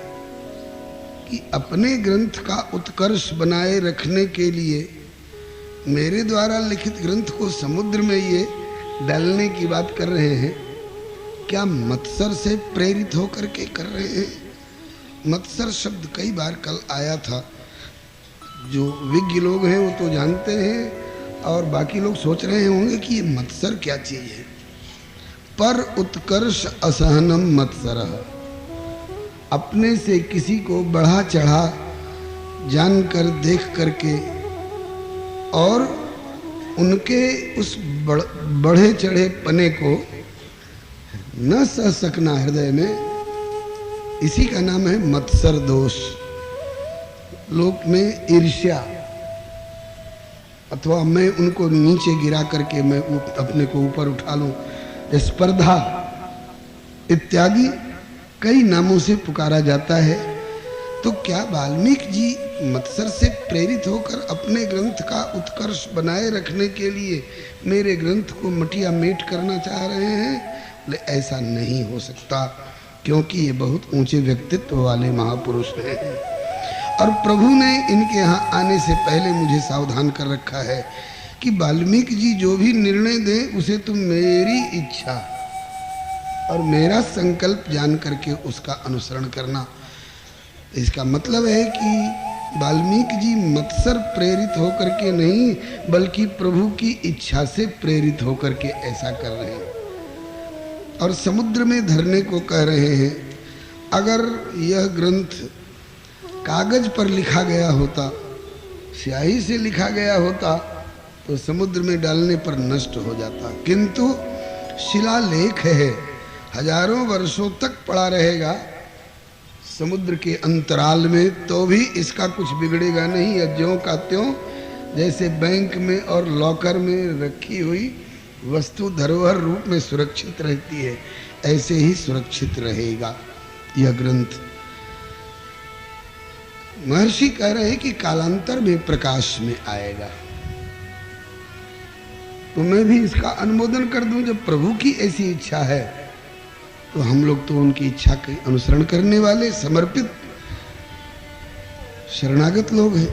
कि अपने ग्रंथ का उत्कर्ष बनाए रखने के लिए मेरे द्वारा लिखित ग्रंथ को समुद्र में ये डालने की बात कर रहे हैं। क्या मत्सर से प्रेरित होकर के कर रहे हैं? मत्सर शब्द कई बार कल आया था। जो विज्ञ लोग हैं वो तो जानते हैं और बाकी लोग सोच रहे होंगे कि ये मत्सर क्या चीज है। पर उत्कर्ष असहनम मत्सरः, अपने से किसी को बढ़ा चढ़ा जानकर देख करके और उनके उस बढ़े चढ़े पने को न सह सकना हृदय में, इसी का नाम है मत्सर दोष। लोक में ईर्ष्या अथवा मैं उनको नीचे गिरा करके मैं अपने को ऊपर उठा लूं, स्पर्धा इत्यादि कई नामों से पुकारा जाता है। तो क्या वाल्मीकि जी मत्सर से प्रेरित होकर अपने ग्रंथ का उत्कर्ष बनाए रखने के लिए मेरे ग्रंथ को मटिया मेट करना चाह रहे हैं? बोले ऐसा नहीं हो सकता, क्योंकि ये बहुत ऊंचे व्यक्तित्व वाले महापुरुष हैं और प्रभु ने इनके यहाँ आने से पहले मुझे सावधान कर रखा है कि वाल्मीकि जी जो भी निर्णय दें उसे तुम मेरी इच्छा और मेरा संकल्प जान करके उसका अनुसरण करना। इसका मतलब है कि वाल्मीकि जी मत्सर प्रेरित होकर के नहीं बल्कि प्रभु की इच्छा से प्रेरित होकर के ऐसा कर रहे हैं और समुद्र में धरने को कह रहे हैं। अगर यह ग्रंथ कागज पर लिखा गया होता, स्याही से लिखा गया होता तो समुद्र में डालने पर नष्ट हो जाता, किंतु शिलालेख है, हजारों वर्षों तक पड़ा रहेगा समुद्र के अंतराल में, तो भी इसका कुछ बिगड़ेगा नहीं। या ज्यों का त्यों जैसे बैंक में और लॉकर में रखी हुई वस्तु धरोहर रूप में सुरक्षित रहती है, ऐसे ही सुरक्षित रहेगा यह ग्रंथ। महर्षि कह रहे हैं कि कालांतर में प्रकाश में आएगा, तो मैं भी इसका अनुमोदन कर दूं। जब प्रभु की ऐसी इच्छा है तो हम लोग तो उनकी इच्छा के अनुसरण करने वाले समर्पित शरणागत लोग हैं।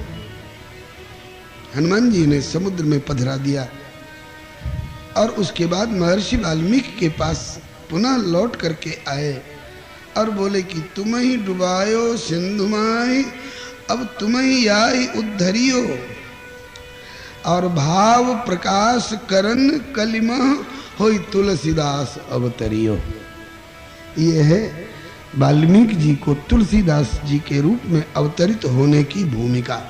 हनुमान जी ने समुद्र में पधरा दिया और उसके बाद महर्षि वाल्मीकि के पास पुनः लौट करके आए और बोले कि तुम ही डुबायो सिंधु माही, अब तुम ही आई उद्धरियो, और भाव प्रकाश करन कलिमा होई तुलसीदास अवतरियो। ये है वाल्मीकि जी को तुलसीदास जी के रूप में अवतरित होने की भूमिका।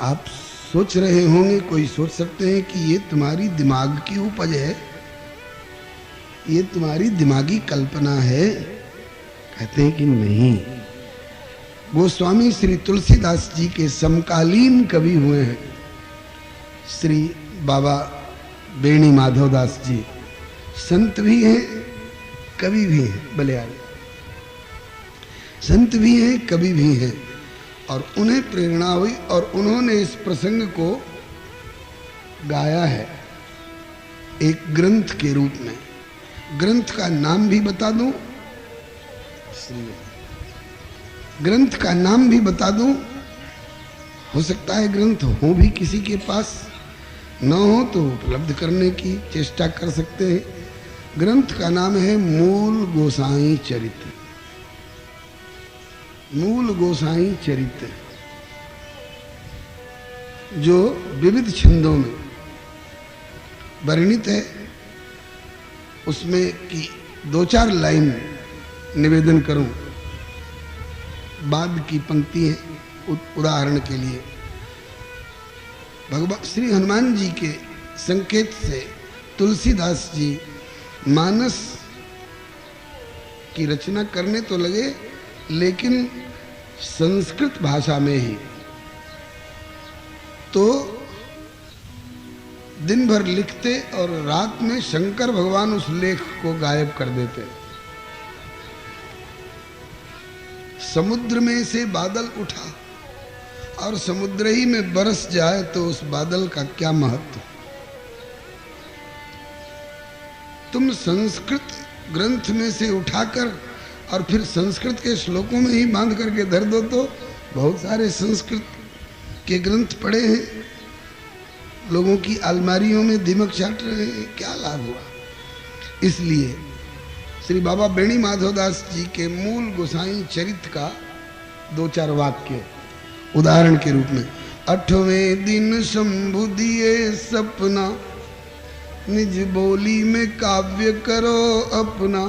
आप सोच रहे होंगे, कोई सोच सकते हैं कि ये तुम्हारी दिमाग की उपज है, ये तुम्हारी दिमागी कल्पना है। कहते हैं कि नहीं, गोस्वामी श्री तुलसीदास जी के समकालीन कवि हुए हैं श्री बाबा बेणी माधवदास जी। संत भी हैं, कवि भी हैं, बलियारी संत भी हैं, कवि भी हैं। और उन्हें प्रेरणा हुई और उन्होंने इस प्रसंग को गाया है एक ग्रंथ के रूप में। ग्रंथ का नाम भी बता दूं, ग्रंथ का नाम भी बता दूं, हो सकता है ग्रंथ हो भी किसी के पास, न हो तो उपलब्ध करने की चेष्टा कर सकते हैं। ग्रंथ का नाम है मूल गोसाई चरित्र। मूल गोसाई चरित्र जो विविध छंदों में वर्णित है, उसमें की 2-4 लाइन निवेदन करूं। बाद की पंक्ति है उदाहरण के लिए। भगवान श्री हनुमान जी के संकेत से तुलसीदास जी मानस की रचना करने तो लगे, लेकिन संस्कृत भाषा में ही। तो दिन भर लिखते और रात में शंकर भगवान उस लेख को गायब कर देते। समुद्र में से बादल उठा और समुद्र ही में बरस जाए तो उस बादल का क्या महत्व। तुम संस्कृत ग्रंथ में से उठाकर और फिर संस्कृत के श्लोकों में ही बांध करके धर दो तो बहुत सारे संस्कृत के ग्रंथ पड़े हैं, लोगों की अलमारियों में दीमक चाट रहे हैं, क्या लाभ हुआ। इसलिए श्री बाबा बेणी माधवदास जी के मूल गोसाई चरित्र का 2-4 वाक्य उदाहरण के रूप में। 8वें दिन शंभु दिए सपना, निज बोली में काव्य करो अपना।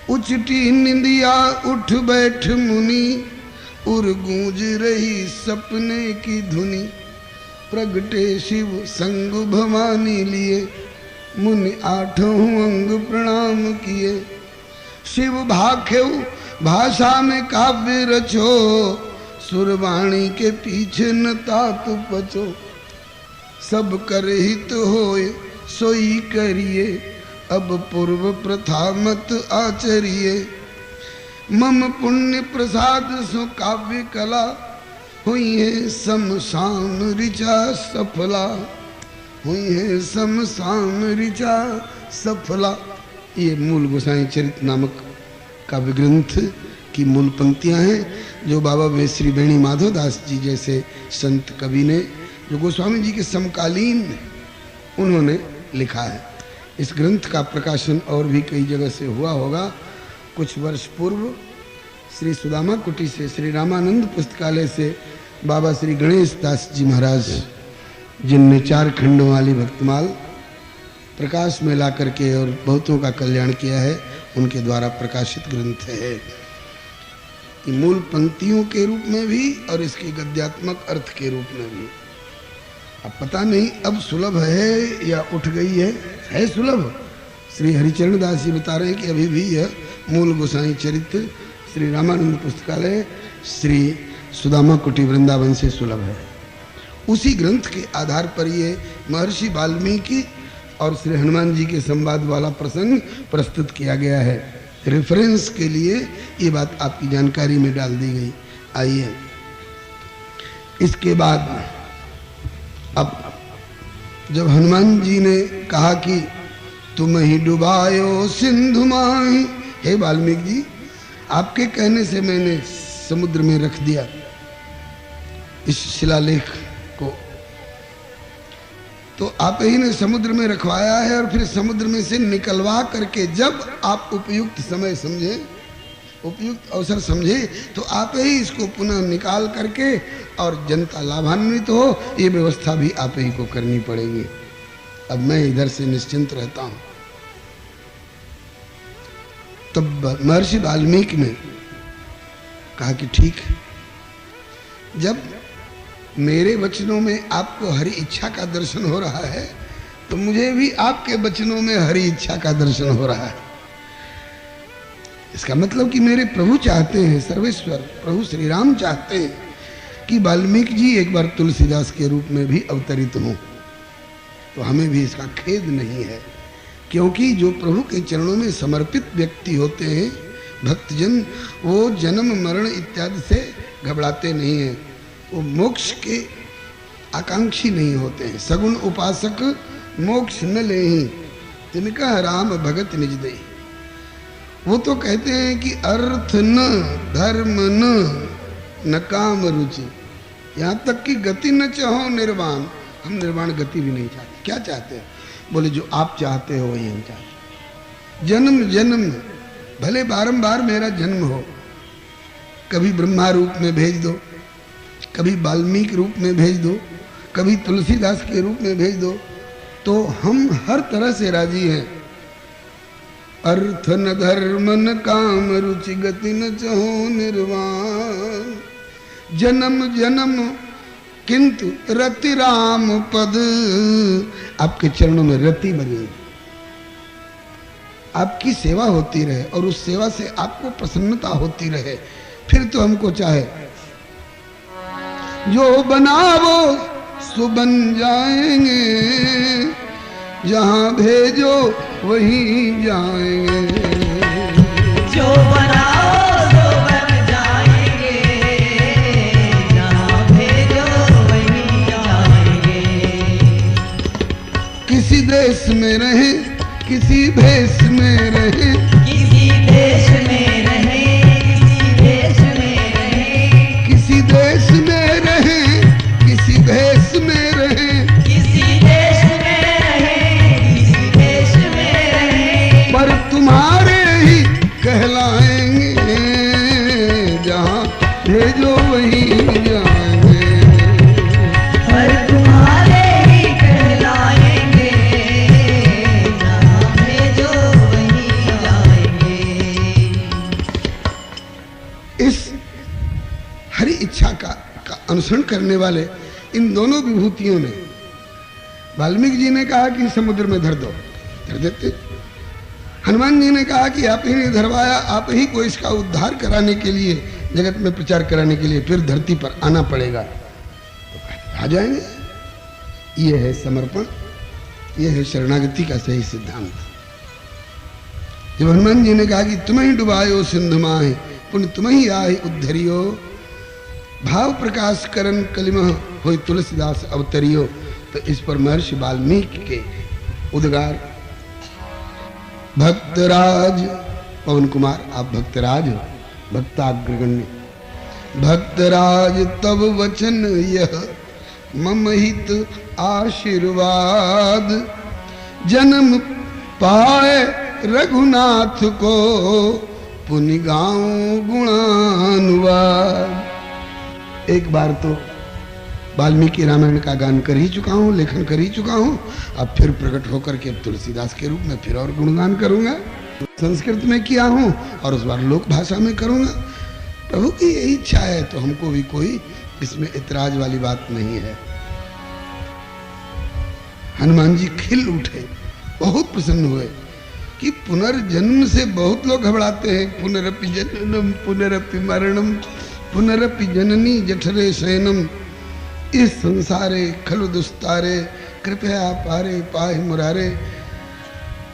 उचटी निंदिया उठ बैठ मुनि, उर गूंज रही सपने की धुनी। प्रगटे शिव संग भवानी लिए, मुनि 8 अंग प्रणाम किए। शिव भाखेउ भाषा में काव्य रचो, सुरवाणी के पीछे न तात पचो। सब कर हित होए सोई करिए, अब पूर्व प्रथा मत आचरिए। मम पुण्य प्रसाद सो काव्य कला, हुई है समसान ऋचा सफला। हुई है समसान ऋचा सफला। ये मूल गोसाई चरित्र नामक काव्य ग्रंथ की मूल पंक्तियां हैं जो बाबा श्री बेणी माधवदास जी जैसे संत कवि ने, जो गोस्वामी जी के समकालीन उन्होंने लिखा है। इस ग्रंथ का प्रकाशन और भी कई जगह से हुआ होगा। कुछ वर्ष पूर्व श्री सुदामा कुटी से, श्री रामानंद पुस्तकालय से बाबा श्री गणेश दास जी महाराज, जिनने 4 खंडों वाली भक्तमाल प्रकाश में ला करके और बहुतों का कल्याण किया है, उनके द्वारा प्रकाशित ग्रंथ है। मूल पंक्तियों के रूप में भी और इसके गद्यात्मक अर्थ के रूप में भी। अब पता नहीं अब सुलभ है या उठ गई है सुलभ। श्री हरिचरण दास जी बता रहे हैं कि अभी भी यह मूल गोसाई चरित्र श्री रामानंद पुस्तकालय, श्री सुदामा कुटी वृंदावन से सुलभ है। उसी ग्रंथ के आधार पर ये महर्षि वाल्मीकि और श्री हनुमान जी के संवाद वाला प्रसंग प्रस्तुत किया गया है। रेफरेंस के लिए ये बात आपकी जानकारी में डाल दी गई। आइए इसके बाद अब जब हनुमान जी ने कहा कि तुम ही डुबायो सिंधु माही, हे वाल्मीकि जी आपके कहने से मैंने समुद्र में रख दिया इस शिलालेख को, तो आप ही ने समुद्र में रखवाया है और फिर समुद्र में से निकलवा करके जब आप उपयुक्त समय समझे, उपयुक्त अवसर समझे, तो आप ही इसको पुनः निकाल करके और जनता लाभान्वित हो, ये व्यवस्था भी आप ही को करनी पड़ेगी। अब मैं इधर से निश्चिंत रहता हूं। तब महर्षि वाल्मीकि ने कहा कि ठीक है, जब मेरे वचनों में आपको हरि इच्छा का दर्शन हो रहा है तो मुझे भी आपके वचनों में हरि इच्छा का दर्शन हो रहा है। इसका मतलब कि मेरे प्रभु चाहते हैं, सर्वेश्वर प्रभु श्री राम चाहते हैं कि वाल्मीकि जी एक बार तुलसीदास के रूप में भी अवतरित हों। तो हमें भी इसका खेद नहीं है, क्योंकि जो प्रभु के चरणों में समर्पित व्यक्ति होते हैं भक्तजन, वो जन्म मरण इत्यादि से घबराते नहीं हैं, वो मोक्ष के आकांक्षी नहीं होते हैं। सगुण उपासक मोक्ष न लेहि, तिनका राम भगत निज दे। वो तो कहते हैं कि अर्थ न धर्म न काम रुचि, यहाँ तक कि गति न चाहो निर्वाण। हम निर्वाण गति भी नहीं चाहते। क्या चाहते हैं? बोले जो आप चाहते हो वही हम चाहते। जन्म जन्म भले बारंबार मेरा जन्म हो, कभी ब्रह्मा रूप में भेज दो, कभी वाल्मीकि रूप में भेज दो, कभी तुलसीदास के रूप में भेज दो, तो हम हर तरह से राजी हैं। अर्थ न धर्म न काम रुचि गति न चाहो निर्वाण, जन्म जन्म किंतु रति राम पद। आपके चरणों में रति बनी, आपकी सेवा होती रहे और उस सेवा से आपको प्रसन्नता होती रहे, फिर तो हमको चाहे। जो बनावो सो बन जाएंगे, जहां भेजो वहीं जाएंगे। जो बनाओ सो बन जाएंगे, जहां भेजो वहीं जाएंगे। किसी देश में रहे, किसी भेष में रहे, किसी देश में रहे, किसी देश में रहे, किसी देश में रहे, किसी भेष में रहे, किसी देश में रहे, किसी देश में रहे। पर तुम्हारे ही कहलाएंगे, जहाँ भेजो वहीं जाएंगे। पर तुम्हारे ही कहलाएंगे, जहाँ भेजो वहीं जाएंगे। इस हरि इच्छा का अनुसरण करने वाले इन दोनों विभूतियों ने, वाल्मीकि जी ने कहा कि समुद्र में धर दो, धर देते। हनुमान जी ने कहा कि आप ही ने धरवाया, आप ही को इसका उद्धार कराने के लिए, जगत में प्रचार कराने के लिए फिर धरती पर आना पड़ेगा। तो आ जाएंगे। ये है समर्पण, ये है शरणागति का सही सिद्धांत। जब हनुमान जी ने कहा कि तुम्हें ही डुबायो सिंधु माहि, पुण्य तुम्हें ही आहि उद्धरियो, भाव प्रकाश करन कलिमह होय तुलसीदास अवतरियो। तो इस पर महर्षि वाल्मीकि के उद्गार, भक्तराज पवन कुमार, आप भक्तराज हो, भक्ताग्रगण्य। भक्तराज तब वचन यह मम हित आशीर्वाद, जन्म पाए रघुनाथ को पुनि गाऊं गुणानुवाद। एक बार तो वाल्मीकि रामायण का गान कर ही चुका हूँ, लेखन कर ही चुका हूँ, अब फिर प्रकट होकर के तुलसीदास के रूप में फिर और गुणगान करूंगा। संस्कृत में किया हूँ और उस बार लोक भाषा में करूंगा। प्रभु की यही इच्छा है, तो हमको भी कोई इसमें इतराज वाली बात नहीं है। हनुमान जी खिल उठे, बहुत प्रसन्न हुए कि पुनर्जन्म से बहुत लोग घबराते हैं। पुनरपि जननम पुनरपि मरणम पुनरपि जननी जठरे शयनम, इस संसारे खलु दुस्तारे कृपया पारे पाहि मुरारे।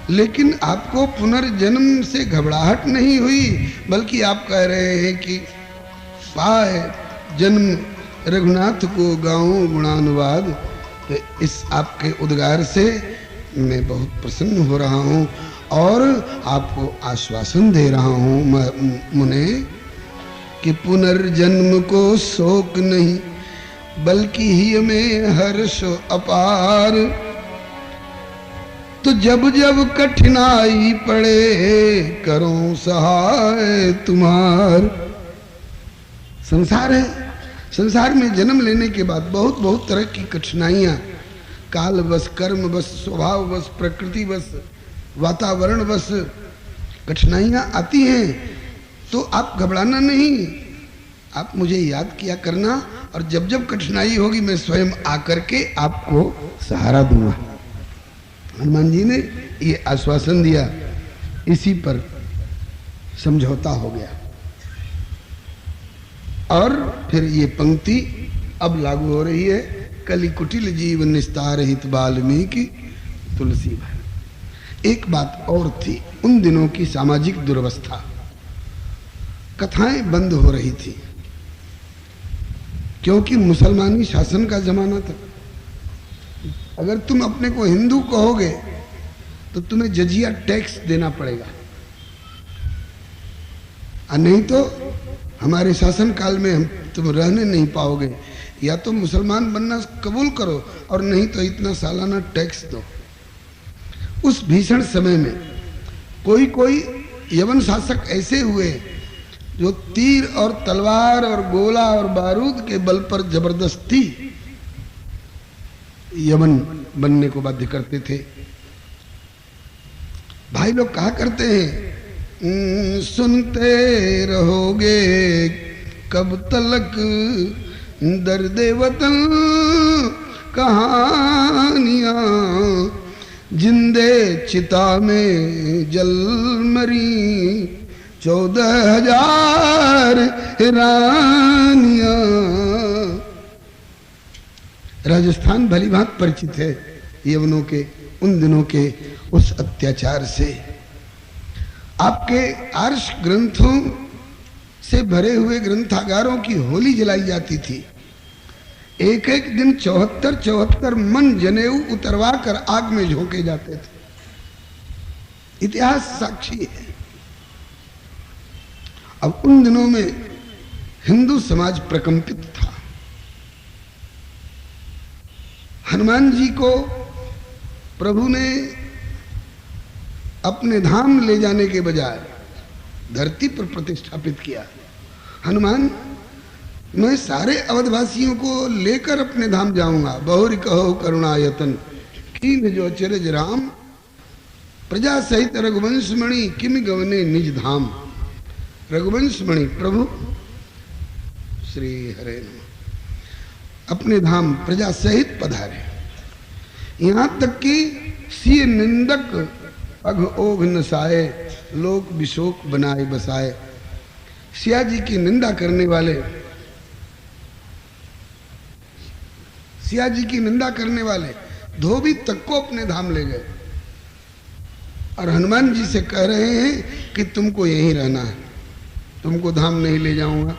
लेकिन आपको पुनर्जन्म से घबराहट नहीं हुई, बल्कि आप कह रहे हैं कि पाए जन्म रघुनाथ को गाऊं गुणानुवाद। तो इस आपके उद्गार से मैं बहुत प्रसन्न हो रहा हूँ और आपको आश्वासन दे रहा हूँ मुने कि पुनर्जन्म को शोक नहीं, बल्कि ही में हर्ष अपार। तो जब जब कठिनाई पड़े करो सहाय तुम्हार। संसार है, संसार में जन्म लेने के बाद बहुत बहुत तरह की कठिनाइयां, काल बस, कर्म बस, स्वभाव बस, प्रकृति बस, वातावरण बस कठिनाइयां आती हैं। तो आप घबराना नहीं, आप मुझे याद किया करना, और जब जब कठिनाई होगी मैं स्वयं आकर के आपको सहारा दूंगा। हनुमान जी ने ये आश्वासन दिया, इसी पर समझौता हो गया। और फिर ये पंक्ति अब लागू हो रही है, कलि कुटिल जीव निस्तार हित वाल्मीकि तुलसी भाई। एक बात और थी, उन दिनों की सामाजिक दुर्वस्था, कथाएं बंद हो रही थी क्योंकि मुसलमानी शासन का जमाना था। अगर तुम अपने को हिंदू कहोगे तो तुम्हें जजिया टैक्स देना पड़ेगा, और नहीं तो हमारे शासन काल में तुम रहने नहीं पाओगे। या तो मुसलमान बनना कबूल करो और नहीं तो इतना सालाना टैक्स दो। उस भीषण समय में कोई कोई यवन शासक ऐसे हुए जो तीर और तलवार और गोला और बारूद के बल पर जबरदस्ती यवन बनने को बाध्य करते थे। भाई लोग कहा करते हैं, सुनते रहोगे कब तलक दर्द वतन कहानियां, जिंदे चिता में जल मरी 14,000 रानियां। राजस्थान भली भांति परिचित है यवनों के उन दिनों के उस अत्याचार से। आपके आर्ष ग्रंथों से भरे हुए ग्रंथागारों की होली जलाई जाती थी। एक एक दिन 74 मन जनेऊ उतरवा कर आग में झोंके जाते थे। इतिहास साक्षी है। अब उन दिनों में हिंदू समाज प्रकंपित था। हनुमान जी को प्रभु ने अपने धाम ले जाने के बजाय धरती पर प्रतिष्ठापित किया। हनुमान, मैं सारे अवधवासियों को लेकर अपने धाम जाऊंगा। बहुरी कहो करुणायतन कीन जो अचरज राम, प्रजा सहित रघुवंश मणि किम गवने निज धाम। रघुवंश मणि प्रभु श्री हरे नमः अपने धाम प्रजा सहित पधारे। यहां तक कि सिय निंदक अघ ओघ नसाए, लोक विशोक बनाए बसाए। सिया जी की निंदा करने वाले, सिया जी की निंदा करने वाले धोबी तक को अपने धाम ले गए और हनुमान जी से कह रहे हैं कि तुमको यहीं रहना है, तुमको धाम नहीं ले जाऊंगा।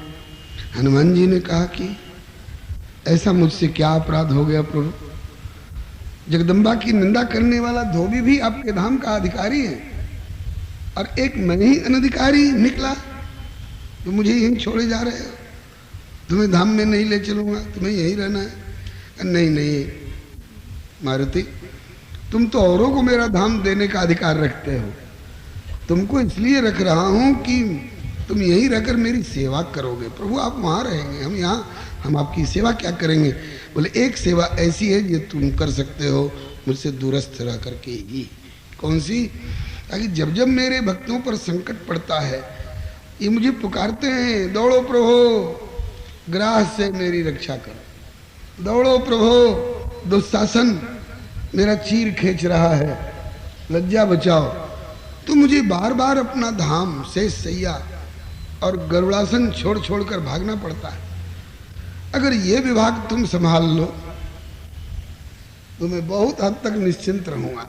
हनुमान जी ने कहा कि ऐसा मुझसे क्या अपराध हो गया प्रभु? जगदम्बा की निंदा करने वाला धोबी भी आपके धाम का अधिकारी है और एक मैं ही अनधिकारी निकला, तो मुझे यहीं छोड़े जा रहे हो? तुम्हें धाम में नहीं ले चलूंगा, तुम्हें यहीं रहना है। नहीं नहीं मारुति, तुम तो औरों को मेरा धाम देने का अधिकार रखते हो। तुमको इसलिए रख रहा हूं कि तुम यहीं रहकर मेरी सेवा करोगे। प्रभु आप वहां रहेंगे, हम यहाँ, हम आपकी सेवा क्या करेंगे? बोले एक सेवा ऐसी है जो तुम कर सकते हो मुझसे दूरस्थ रह करके ही। कौन सी? ताकि जब जब मेरे भक्तों पर संकट पड़ता है, ये मुझे पुकारते हैं, दौड़ो प्रभु ग्राह से मेरी रक्षा करो, दौड़ो प्रभु दुशासन मेरा चीर खींच रहा है, लज्जा बचाओ। तो मुझे बार बार अपना धाम से सैया और गरुड़ासन छोड़ छोड़कर भागना पड़ता है। अगर ये विभाग तुम संभाल लो तो मैं बहुत हद तक निश्चिंत रहूंगा।